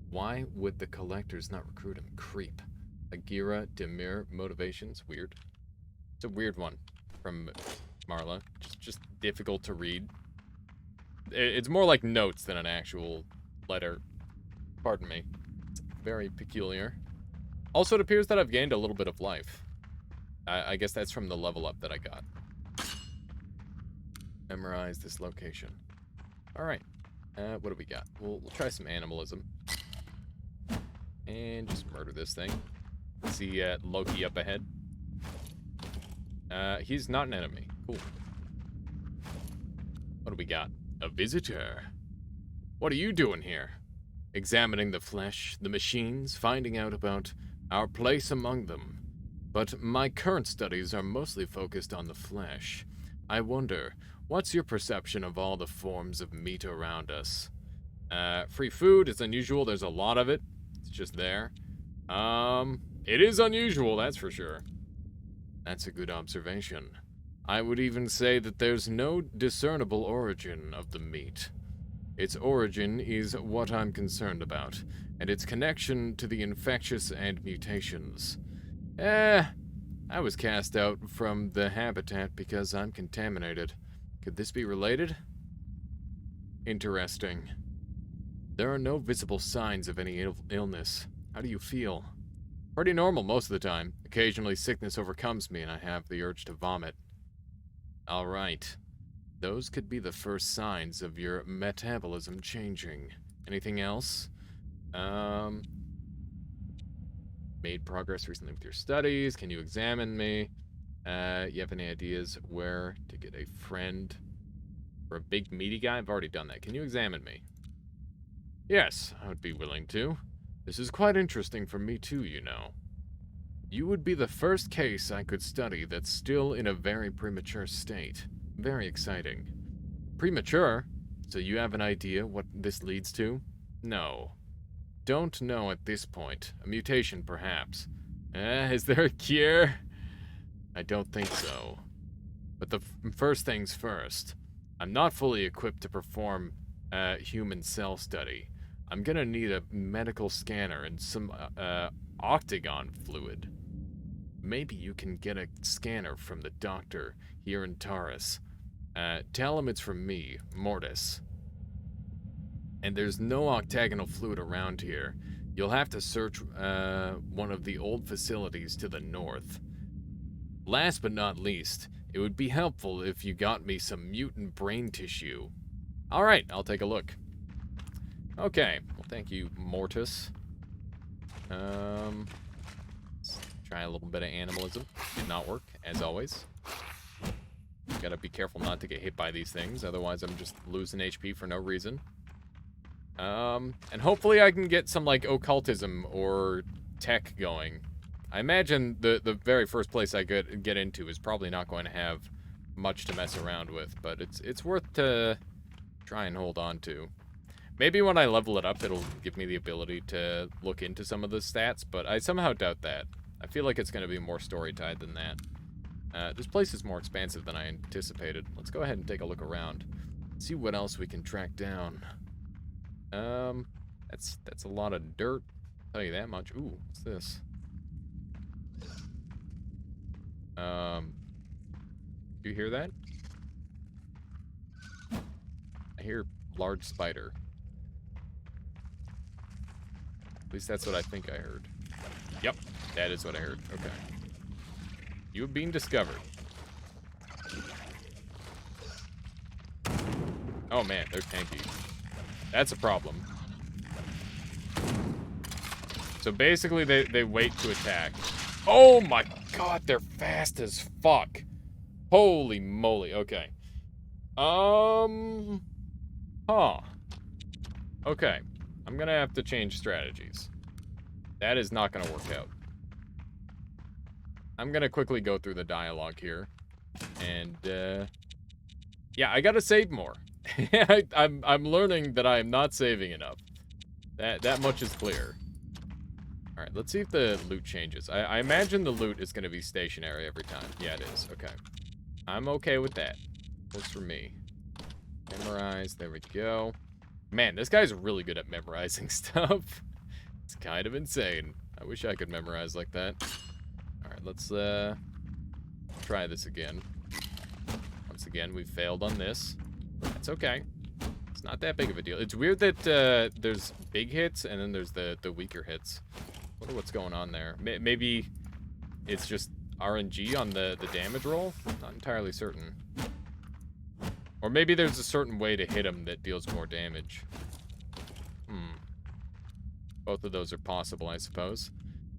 [SPEAKER 1] Why would the collectors not recruit him? Creep. Agira, Demir, motivations. Weird. It's a weird one from Marla. Just difficult to read. It's more like notes than an actual letter. Pardon me. It's very peculiar. Also, it appears that I've gained a little bit of life. I guess that's from the level up that I got. Memorize this location. Alright. What do we got? We'll try some animalism. And just murder this thing. See Loki up ahead. He's not an enemy. Cool. What do we got? A visitor. What are you doing here? Examining the flesh, the machines, finding out about our place among them. But my current studies are mostly focused on the flesh. I wonder, what's your perception of all the forms of meat around us? Free food is unusual. There's a lot of it. It's just there. It is unusual, that's for sure. That's a good observation. I would even say that there's no discernible origin of the meat. Its origin is what I'm concerned about, and its connection to the infectious and mutations. I was cast out from the habitat because I'm contaminated. Could this be related? Interesting. There are no visible signs of any illness. How do you feel? Pretty normal most of the time. Occasionally sickness overcomes me and I have the urge to vomit. Alright. Those could be the first signs of your metabolism changing. Anything else? Made progress recently with your studies. Can you examine me? You have any ideas where to get a friend? For a big meaty guy? I've already done that. Can you examine me? Yes, I would be willing to. This is quite interesting for me too, you know. You would be the first case I could study that's still in a very premature state. Very exciting. Premature? So you have an idea what this leads to? No. Don't know at this point. A mutation, perhaps. Is there a cure? I don't think so. But the first things first. I'm not fully equipped to perform a human cell study. I'm gonna need a medical scanner and some octagon fluid. Maybe you can get a scanner from the doctor here in Taurus. Tell him it's from me, Mortis. And there's no octagonal fluid around here. You'll have to search one of the old facilities to the north. Last but not least, it would be helpful if you got me some mutant brain tissue. Alright, I'll take a look. Okay, well thank you, Mortis. Let's try a little bit of animalism. Did not work, as always. Gotta be careful not to get hit by these things, otherwise I'm just losing HP for no reason. And hopefully I can get some, like, occultism or tech going. I imagine the very first place I get into is probably not going to have much to mess around with, but it's worth to try and hold on to. Maybe when I level it up, it'll give me the ability to look into some of the stats, but I somehow doubt that. I feel like it's going to be more story-tied than that. This place is more expansive than I anticipated. Let's go ahead and take a look around. See what else we can track down. That's a lot of dirt. I'll tell you that much. Ooh, what's this? Do you hear that? I hear large spider. At least that's what I think I heard. Yep, that is what I heard. Okay. You have been discovered. Oh man, they're tanky. That's a problem. So basically, they wait to attack. Oh my god, they're fast as fuck. Holy moly, okay. Huh. Okay, I'm gonna have to change strategies. That is not gonna work out. I'm gonna quickly go through the dialogue here. And, yeah, I gotta save more. I'm learning that I am not saving enough. That much is clear. Alright, let's see if the loot changes. I imagine the loot is going to be stationary every time. Yeah, it is. Okay. I'm okay with that. Works for me. Memorize. There we go. Man, this guy's really good at memorizing stuff. It's kind of insane. I wish I could memorize like that. Alright, let's try this again. Once again, we failed on this. That's okay. It's not that big of a deal. It's weird that there's big hits and then there's the weaker hits. Wonder what's going on there. Maybe it's just RNG on the damage roll? Not entirely certain. Or maybe there's a certain way to hit him that deals more damage. Both of those are possible, I suppose.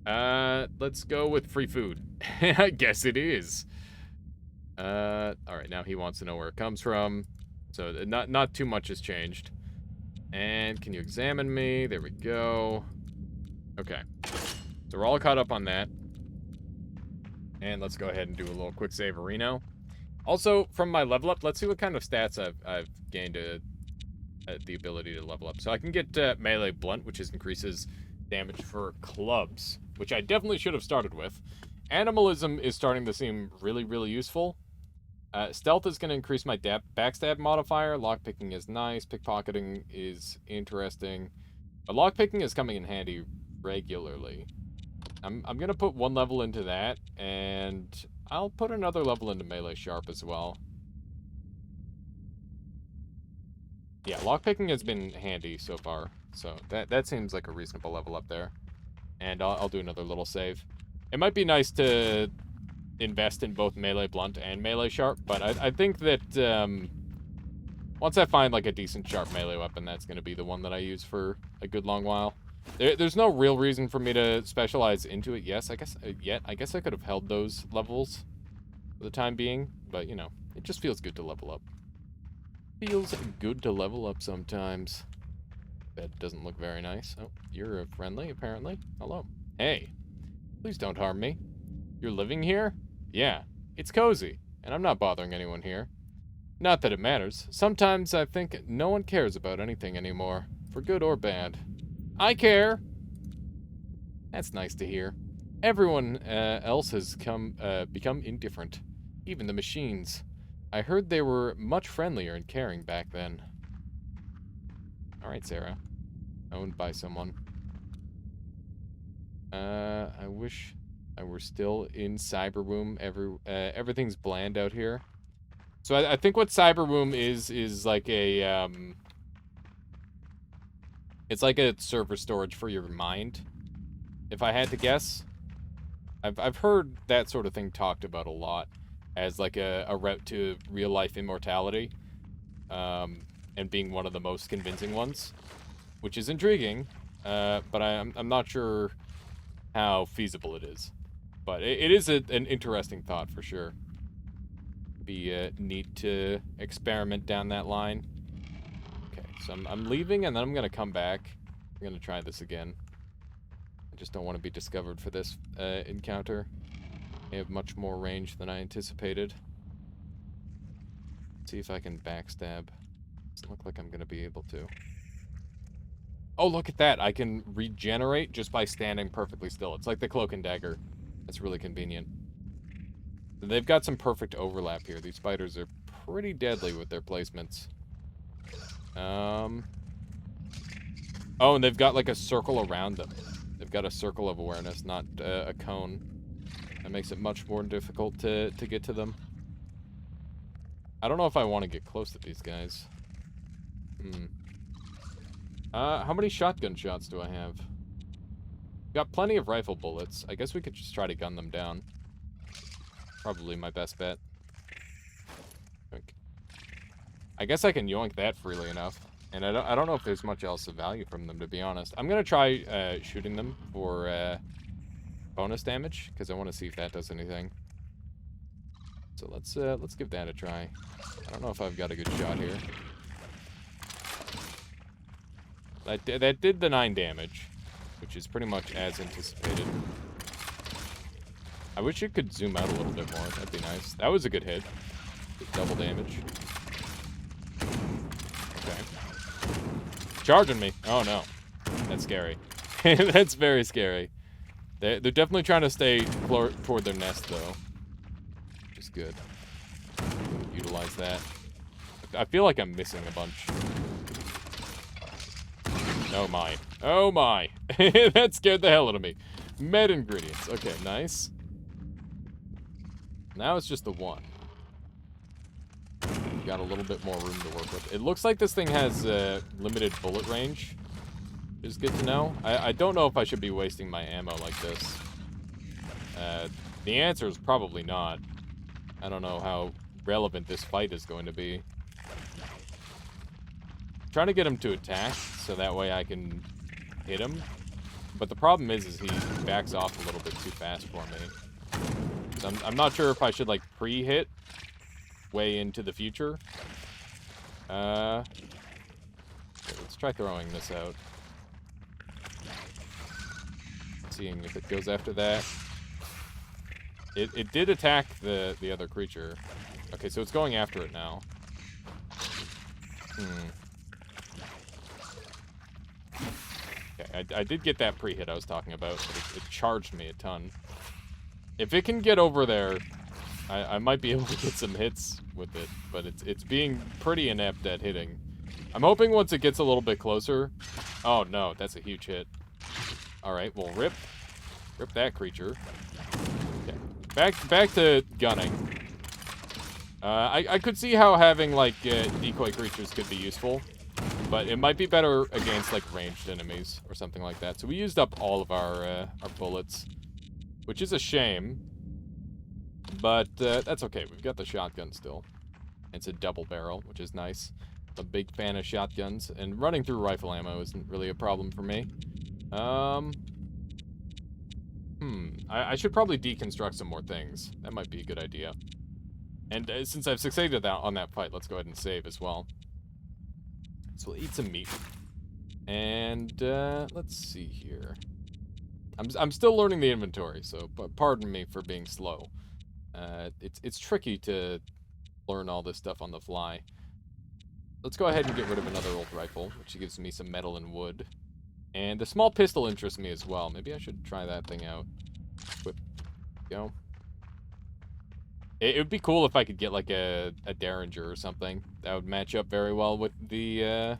[SPEAKER 1] Let's go with free food. I guess it is. Alright, now he wants to know where it comes from. So not too much has changed. And can you examine me? There we go. Okay. So we're all caught up on that. And let's go ahead and do a little quick save Reno. Also, from my level up, let's see what kind of stats I've gained the ability to level up. So I can get melee blunt, which increases damage for clubs, which I definitely should have started with. Animalism is starting to seem really, really useful. Stealth is going to increase my backstab modifier. Lockpicking is nice. Pickpocketing is interesting. But lockpicking is coming in handy regularly. I'm going to put one level into that, and I'll put another level into melee sharp as well. Yeah, lockpicking has been handy so far, so that seems like a reasonable level up there. And I'll do another little save. It might be nice to invest in both melee blunt and melee sharp, but I think that once I find like a decent sharp melee weapon, that's going to be the one that I use for a good long while. There's no real reason for me to specialize into it. Yes, I guess I could have held those levels for the time being, but you know, it just feels good to level up. Feels good to level up sometimes. That doesn't look very nice. Oh, you're friendly, apparently. Hello. Hey, please don't harm me. You're living here? Yeah, it's cozy, and I'm not bothering anyone here. Not that it matters. Sometimes I think no one cares about anything anymore, for good or bad. I care! That's nice to hear. Everyone else has become indifferent. Even the machines. I heard they were much friendlier and caring back then. Alright, Sarah. Owned by someone. I wish And we're still in Cyberwomb. Everything's bland out here. So I think what Cyberwomb is like a, it's like a server storage for your mind, if I had to guess. I've heard that sort of thing talked about a lot as like a route to real-life immortality, and being one of the most convincing ones, which is intriguing, but I'm not sure how feasible it is. But it is an interesting thought for sure. Be neat to experiment down that line. Okay, so I'm leaving and then I'm gonna come back. I'm gonna try this again. I just don't want to be discovered for this encounter. I have much more range than I anticipated. Let's see if I can backstab. Doesn't look like I'm gonna be able to. Oh, look at that! I can regenerate just by standing perfectly still. It's like the cloak and dagger. That's really convenient. They've got some perfect overlap here. These spiders are pretty deadly with their placements. Oh, and they've got like a circle around them. They've got a circle of awareness, not a cone. That makes it much more difficult to get to them. I don't know if I want to get close to these guys. How many shotgun shots do I have? Got plenty of rifle bullets. I guess we could just try to gun them down. Probably my best bet. I guess I can yoink that freely enough. And I don't know if there's much else of value from them, to be honest. I'm gonna try shooting them for bonus damage, because I want to see if that does anything. So let's give that a try. I don't know if I've got a good shot here. That did the 9 damage, which is pretty much as anticipated. I wish it could zoom out a little bit more. That'd be nice. That was a good hit. Double damage. Okay. Charging me. Oh, no. That's scary. That's very scary. They're definitely trying to stay toward their nest, though. Which is good. Utilize that. I feel like I'm missing a bunch. Oh, my. Oh, my. That scared the hell out of me. Med ingredients. Okay, nice. Now it's just the one. Got a little bit more room to work with. It looks like this thing has limited bullet range, which is good to know. I don't know if I should be wasting my ammo like this. The answer is probably not. I don't know how relevant this fight is going to be. I'm trying to get him to attack, so that way I can hit him. But the problem is he backs off a little bit too fast for me. So I'm not sure if I should, like, pre-hit way into the future. Okay, let's try throwing this out. Seeing if it goes after that. It did attack the other creature. Okay, so it's going after it now. Okay, I did get that pre-hit I was talking about, but it charged me a ton. If it can get over there, I might be able to get some hits with it, but it's being pretty inept at hitting. I'm hoping once it gets a little bit closer... Oh, no, that's a huge hit. Alright, well, rip that creature. Okay, back to gunning. I could see how having, like, decoy creatures could be useful, but it might be better against, like, ranged enemies or something like that. So we used up all of our bullets, which is a shame. But that's okay. We've got the shotgun still. It's a double barrel, which is nice. I'm a big fan of shotguns, and running through rifle ammo isn't really a problem for me. I should probably deconstruct some more things. That might be a good idea. And since I've succeeded on that fight, let's go ahead and save as well. So we'll eat some meat. And let's see here. I'm still learning the inventory, so pardon me for being slow. It's tricky to learn all this stuff on the fly. Let's go ahead and get rid of another old rifle, which gives me some metal and wood. And the small pistol interests me as well. Maybe I should try that thing out. Whip. Go. It would be cool if I could get like a Derringer or something. That would match up very well with the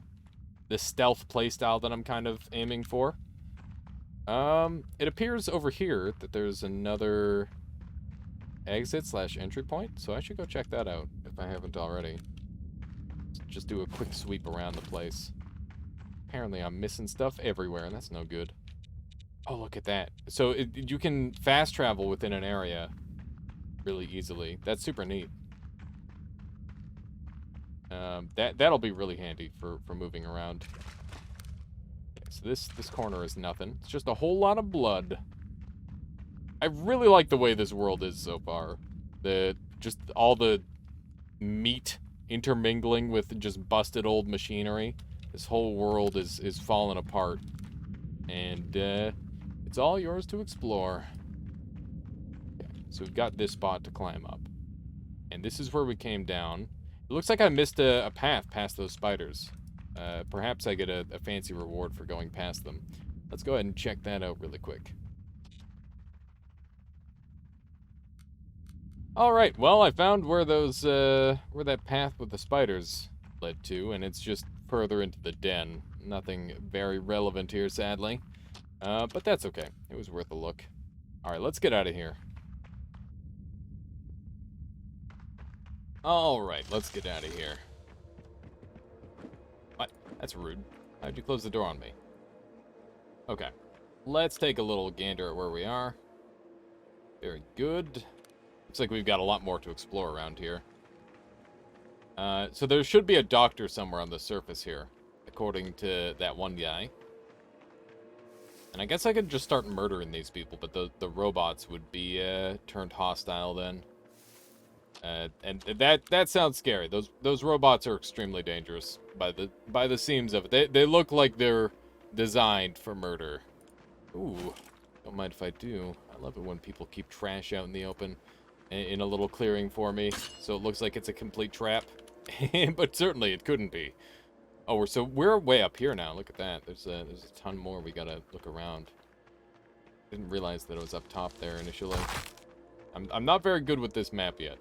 [SPEAKER 1] stealth playstyle that I'm kind of aiming for. It appears over here that there's another exit/entry point, so I should go check that out if I haven't already. Just do a quick sweep around the place. Apparently I'm missing stuff everywhere, and that's no good. Oh, look at that. So you can fast travel within an area really easily. That's super neat. That'll be really handy for moving around. Okay, so this corner is nothing. It's just a whole lot of blood. I really like the way this world is so far. Just all the meat intermingling with just busted old machinery. This whole world is falling apart. And it's all yours to explore. Okay, so we've got this spot to climb up. And this is where we came down. It looks like I missed a path past those spiders. Perhaps I get a fancy reward for going past them. Let's go ahead and check that out really quick. Alright, well, I found where those, where that path with the spiders led to, and it's just further into the den. Nothing very relevant here, sadly. But that's okay. It was worth a look. Alright, let's get out of here. Alright, let's get out of here. What? That's rude. How'd you close the door on me? Okay. Let's take a little gander at where we are. Very good. Looks like we've got a lot more to explore around here. So there should be a doctor somewhere on the surface here, according to that one guy. And I guess I could just start murdering these people, but the robots would be turned hostile then. And that sounds scary. Those robots are extremely dangerous by the seams of it. They look like they're designed for murder. Ooh, don't mind if I do. I love it when people keep trash out in the open in a little clearing for me, so it looks like it's a complete trap. But certainly it couldn't be. Oh, so we're way up here now. Look at that. There's a ton more we gotta look around. Didn't realize that it was up top there initially. I'm not very good with this map yet.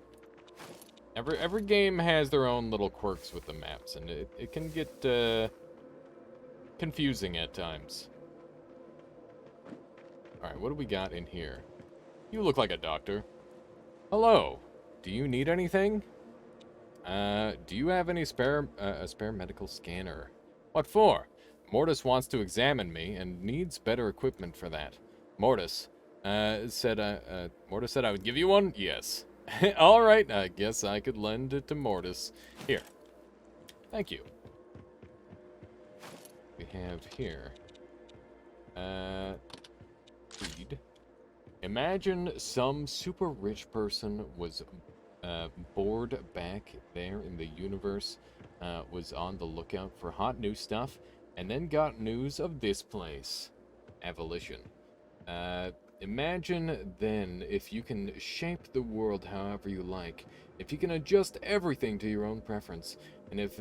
[SPEAKER 1] Every game has their own little quirks with the maps, and it can get confusing at times. Alright, what do we got in here? You look like a doctor. Hello. Do you need anything? Do you have any spare medical scanner? What for? Mortis wants to examine me and needs better equipment for that. Mortis said I would give you one? Yes. All right, I guess I could lend it to Mortis. Here. Thank you. We have here. Read. Imagine some super rich person was bored back there in the universe, was on the lookout for hot new stuff, and then got news of this place. Abolition. Imagine then if you can shape the world however you like, if you can adjust everything to your own preference, and if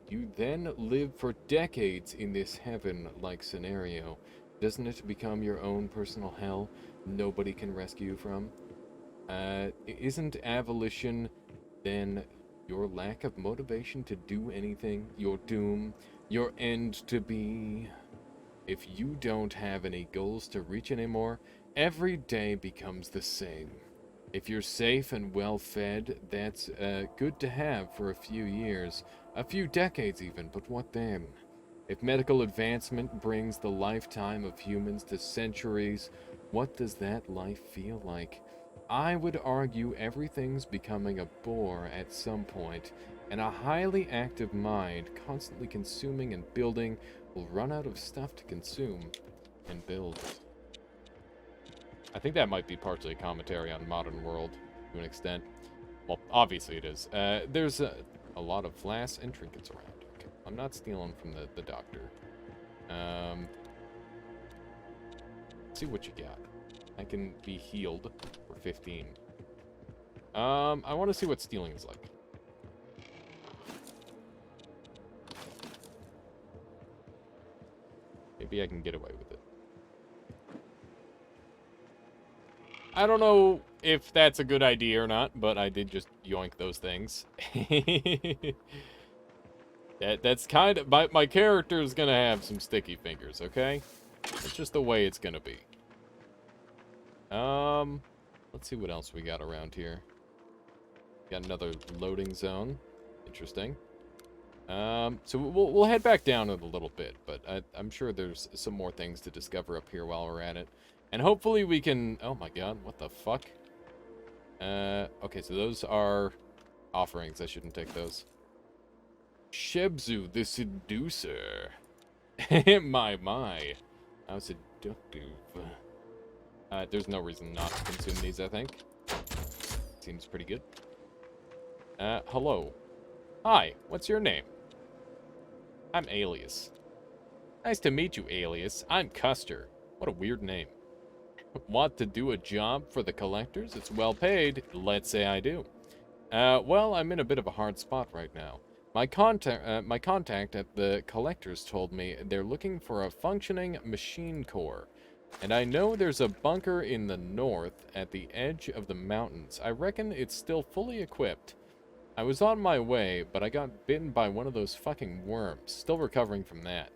[SPEAKER 1] you then live for decades in this heaven-like scenario, doesn't it become your own personal hell nobody can rescue you from? Isn't abolition then your lack of motivation to do anything, your doom, your end to be? If you don't have any goals to reach anymore, every day becomes the same. If you're safe and well-fed, that's good to have for a few years, a few decades even, but what then? If medical advancement brings the lifetime of humans to centuries, what does that life feel like? I would argue everything's becoming a bore at some point, and a highly active mind, constantly consuming and building, will run out of stuff to consume and build. I think that might be partially a commentary on modern world, to an extent. Well, obviously it is. There's a lot of flasks and trinkets around. Okay, I'm not stealing from the doctor. Let's see what you got. I can be healed for 15. I want to see what stealing is like. Maybe I can get away with it. I don't know if that's a good idea or not, but I did just yoink those things. That's kind of... My character is going to have some sticky fingers, okay? It's just the way it's gonna be. Let's see what else we got around here. Got another loading zone. Interesting. So we'll head back down in a little bit, but I'm sure there's some more things to discover up here while we're at it. And hopefully we can... Oh my god, what the fuck? Okay, so those are offerings. I shouldn't take those. Shebzu the Seducer. my. How seductive. There's no reason not to consume these, I think. Seems pretty good. Hello. Hi, what's your name? I'm Alias. Nice to meet you, Alias. I'm Custer. What a weird name. Want to do a job for the collectors? It's well paid. Let's say I do. Well, I'm in a bit of a hard spot right now. My contact at the collectors told me they're looking for a functioning machine core. And I know there's a bunker in the north at the edge of the mountains. I reckon it's still fully equipped. I was on my way, but I got bitten by one of those fucking worms. Still recovering from that.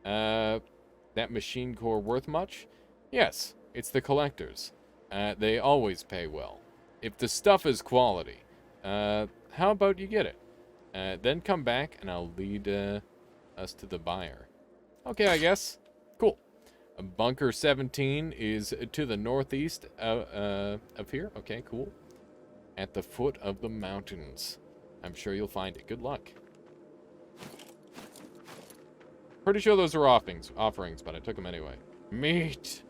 [SPEAKER 1] That machine core worth much? Yes, it's the collectors. They always pay well. If the stuff is quality, how about you get it? Then come back and I'll lead us to the buyer. Okay, I guess. Cool. Bunker 17 is to the northeast of here. Okay, cool. At the foot of the mountains. I'm sure you'll find it. Good luck. Pretty sure those are offerings, but I took them anyway. Meat.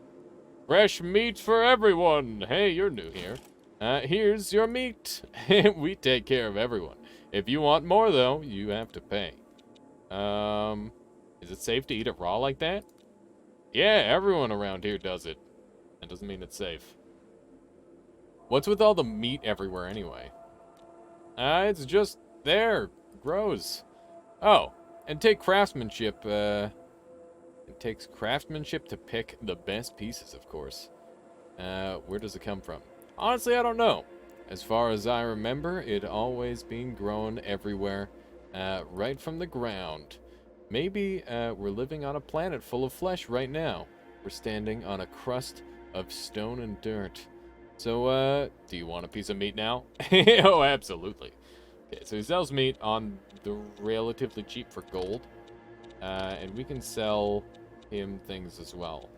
[SPEAKER 1] Fresh meat for everyone. Hey, you're new here. Here's your meat. We take care of everyone. If you want more, though, you have to pay. Is it safe to eat it raw like that? Yeah, everyone around here does it. That doesn't mean it's safe. What's with all the meat everywhere anyway? It's just there. Grows. Oh, and take craftsmanship, it takes craftsmanship to pick the best pieces, of course. Where does it come from? Honestly, I don't know. As far as I remember, it always been grown everywhere, right from the ground. Maybe, we're living on a planet full of flesh right now. We're standing on a crust of stone and dirt. So, do you want a piece of meat now? Oh, absolutely. Okay, so he sells meat on the relatively cheap for gold. And we can sell him things as well.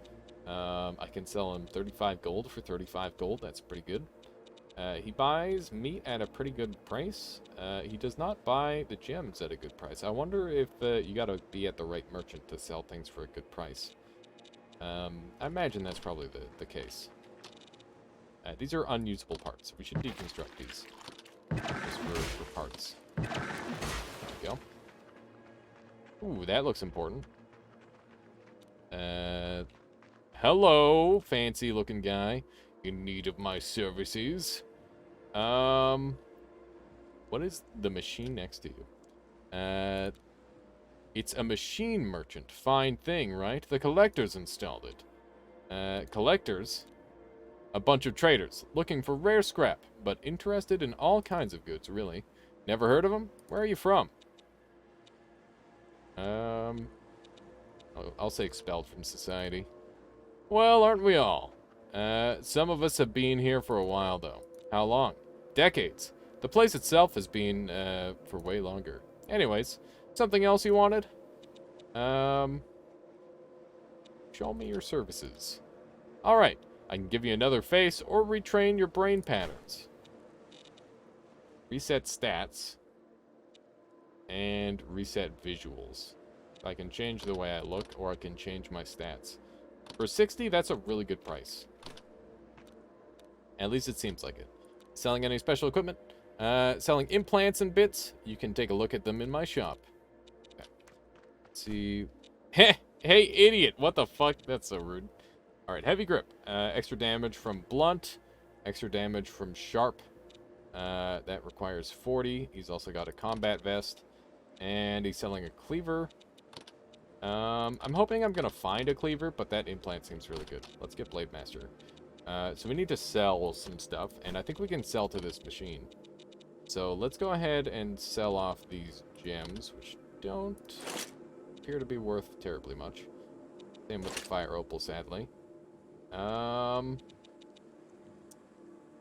[SPEAKER 1] I can sell him 35 gold for 35 gold. That's pretty good. He buys meat at a pretty good price. He does not buy the gems at a good price. I wonder if you gotta be at the right merchant to sell things for a good price. I imagine that's probably the case. These are unusable parts. We should deconstruct these. Just for parts. There we go. Ooh, that looks important. Hello, fancy looking guy. In need of my services. What is the machine next to you? It's a machine merchant. Fine thing, right? The collectors installed it. Collectors? A bunch of traders, looking for rare scrap, but interested in all kinds of goods, really. Never heard of them? Where are you from? I'll say expelled from society. Well, aren't we all? Some of us have been here for a while, though. How long? Decades. The place itself has been, for way longer. Anyways, something else you wanted? Show me your services. Alright, I can give you another face or retrain your brain patterns. Reset stats. And reset visuals. I can change the way I look, or I can change my stats. For 60, that's a really good price. At least it seems like it. Selling any special equipment? Selling implants and bits? You can take a look at them in my shop. Okay. Let's see. Heh! Hey, idiot! What the fuck? That's so rude. Alright, heavy grip. Extra damage from blunt. Extra damage from sharp. That requires 40. He's also got a combat vest. And he's selling a cleaver. I'm hoping I'm gonna find a cleaver, but that implant seems really good. Let's get Blade Master. So we need to sell some stuff, and I think we can sell to this machine. So let's go ahead and sell off these gems, which don't appear to be worth terribly much. Same with the fire opal, sadly.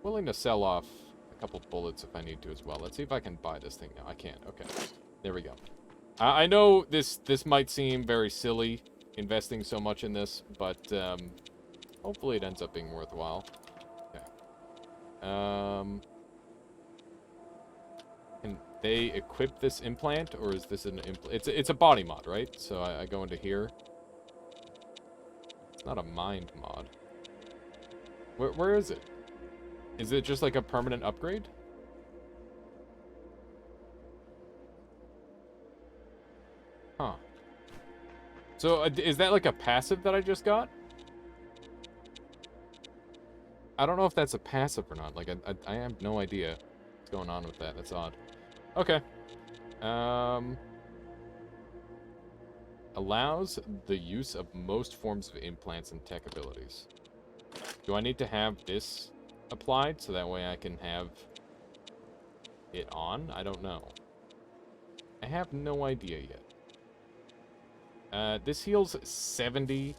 [SPEAKER 1] Willing to sell off a couple bullets if I need to as well. Let's see if I can buy this thing now. I can't. Okay. There we go. I know this might seem very silly, investing so much in this, but hopefully it ends up being worthwhile. Okay. Can they equip this implant, or is this an implant? It's a body mod, right? So I go into here. It's not a mind mod. Where is it? Is it just like a permanent upgrade? Huh. So is that like a passive that I just got? I don't know if that's a passive or not. Like, I have no idea what's going on with that. That's odd. Okay. Allows the use of most forms of implants and tech abilities. Do I need to have this applied so that way I can have it on? I don't know. I have no idea yet. This heals 70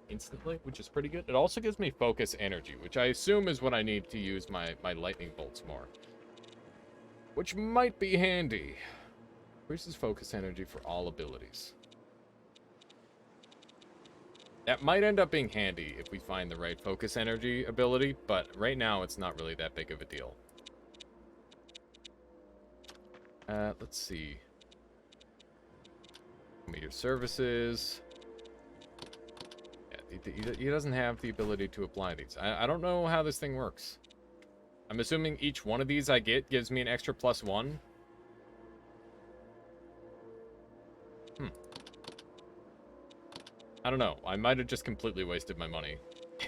[SPEAKER 1] instantly, which is pretty good. It also gives me focus energy, which I assume is what I need to use my lightning bolts more. Which might be handy. Increases focus energy for all abilities. That might end up being handy if we find the right focus energy ability, but right now it's not really that big of a deal. Let's see. Meter services. Yeah, he doesn't have the ability to apply these. I don't know how this thing works. I'm assuming each one of these I get gives me an extra +1. I don't know. I might have just completely wasted my money.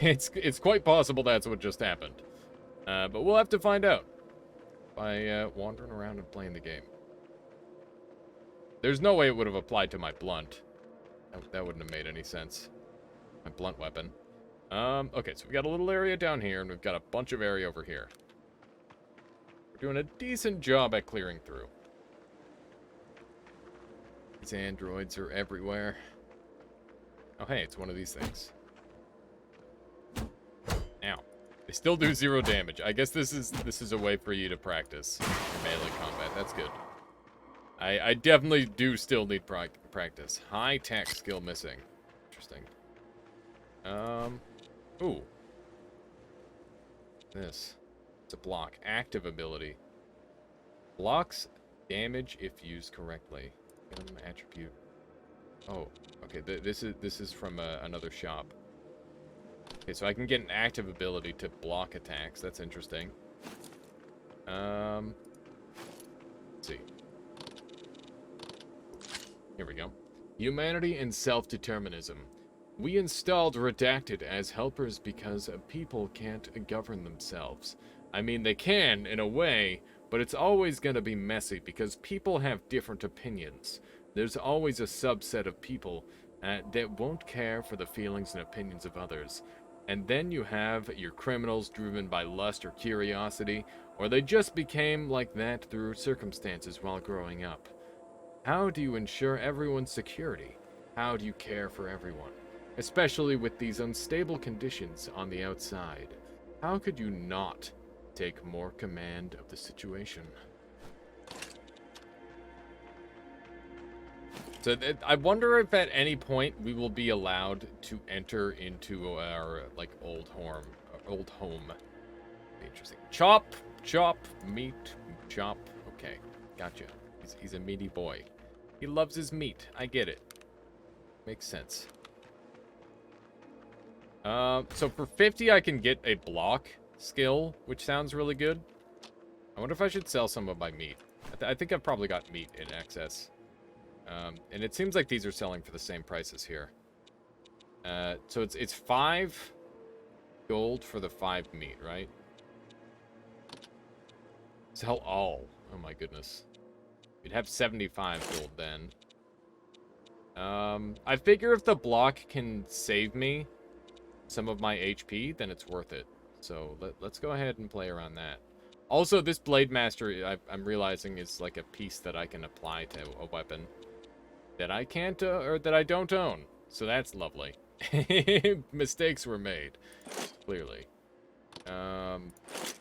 [SPEAKER 1] It's quite possible that's what just happened. But we'll have to find out by wandering around and playing the game. There's no way it would have applied to my blunt. That wouldn't have made any sense. My blunt weapon. Okay, so we've got a little area down here, and we've got a bunch of area over here. We're doing a decent job at clearing through. These androids are everywhere. Oh, hey, it's one of these things. Ow. They still do 0 damage. I guess this is a way for you to practice melee combat. That's good. I definitely do still need practice. High tech skill missing. Interesting. Ooh. This. It's a block. Active ability. Blocks damage if used correctly. Attribute. Oh, okay. This is from another shop. Okay, so I can get an active ability to block attacks. That's interesting. Let's see. Here we go. Humanity and self-determinism. We installed Redacted as helpers because people can't govern themselves. I mean, they can, in a way, but it's always gonna be messy because people have different opinions. There's always a subset of people that won't care for the feelings and opinions of others. And then you have your criminals driven by lust or curiosity, or they just became like that through circumstances while growing up. How do you ensure everyone's security? How do you care for everyone? Especially with these unstable conditions on the outside. How could you not take more command of the situation? So I wonder if at any point we will be allowed to enter into our like old home. Interesting. Chop, meat, chop. Okay, gotcha. He's a meaty boy. He loves his meat. I get it. Makes sense. So for 50 I can get a block skill, which sounds really good. I wonder if I should sell some of my meat. I think I've probably got meat in excess. And it seems like these are selling for the same price as here. So it's 5 gold for the 5 meat, right? Sell all. Oh my goodness. We'd have 75 gold then. I figure if the block can save me some of my HP, then it's worth it. So let's go ahead and play around that. Also, this Blade Master, I'm realizing, is like a piece that I can apply to a weapon that I can't, or that I don't own. So that's lovely. Mistakes were made, clearly.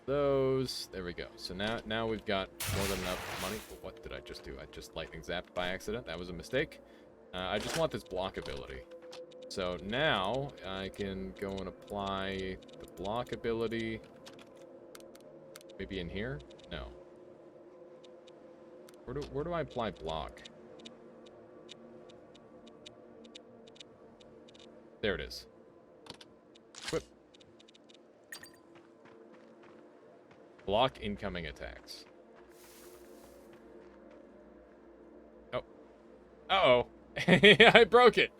[SPEAKER 1] Those, there we go. So now we've got more than enough money. What did I just do? I just lightning zapped by accident. That was a mistake. I just want this block ability. So now I can go and apply the block ability. Maybe in here? No. Where do I apply block? There it is. Whip. Block incoming attacks. Oh. Uh-oh. I broke it.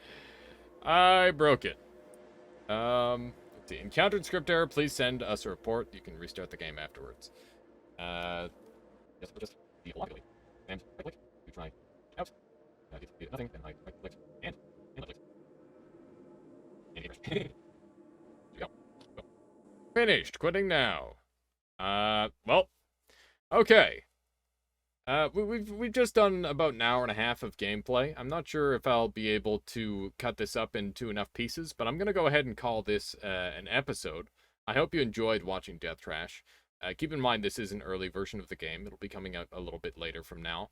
[SPEAKER 1] I broke it. Let's see. Encountered script error. Please send us a report. You can restart the game afterwards. Yes, we'll just the block ability. And right click. We try out. Nothing. Then I right click. And left click. And go. Go. Finished. Quitting now. Well. Okay. We've just done about an hour and a half of gameplay. I'm not sure if I'll be able to cut this up into enough pieces, but I'm gonna go ahead and call this an episode. I hope you enjoyed watching Death Trash. Keep in mind this is an early version of the game. It'll be coming out a little bit later from now,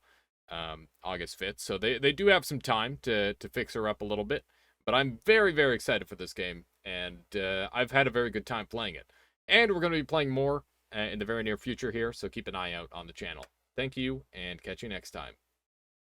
[SPEAKER 1] August 5th. So they do have some time to fix her up a little bit. But I'm very, very excited for this game, and I've had a very good time playing it. And we're going to be playing more in the very near future here, so keep an eye out on the channel. Thank you, and catch you next time.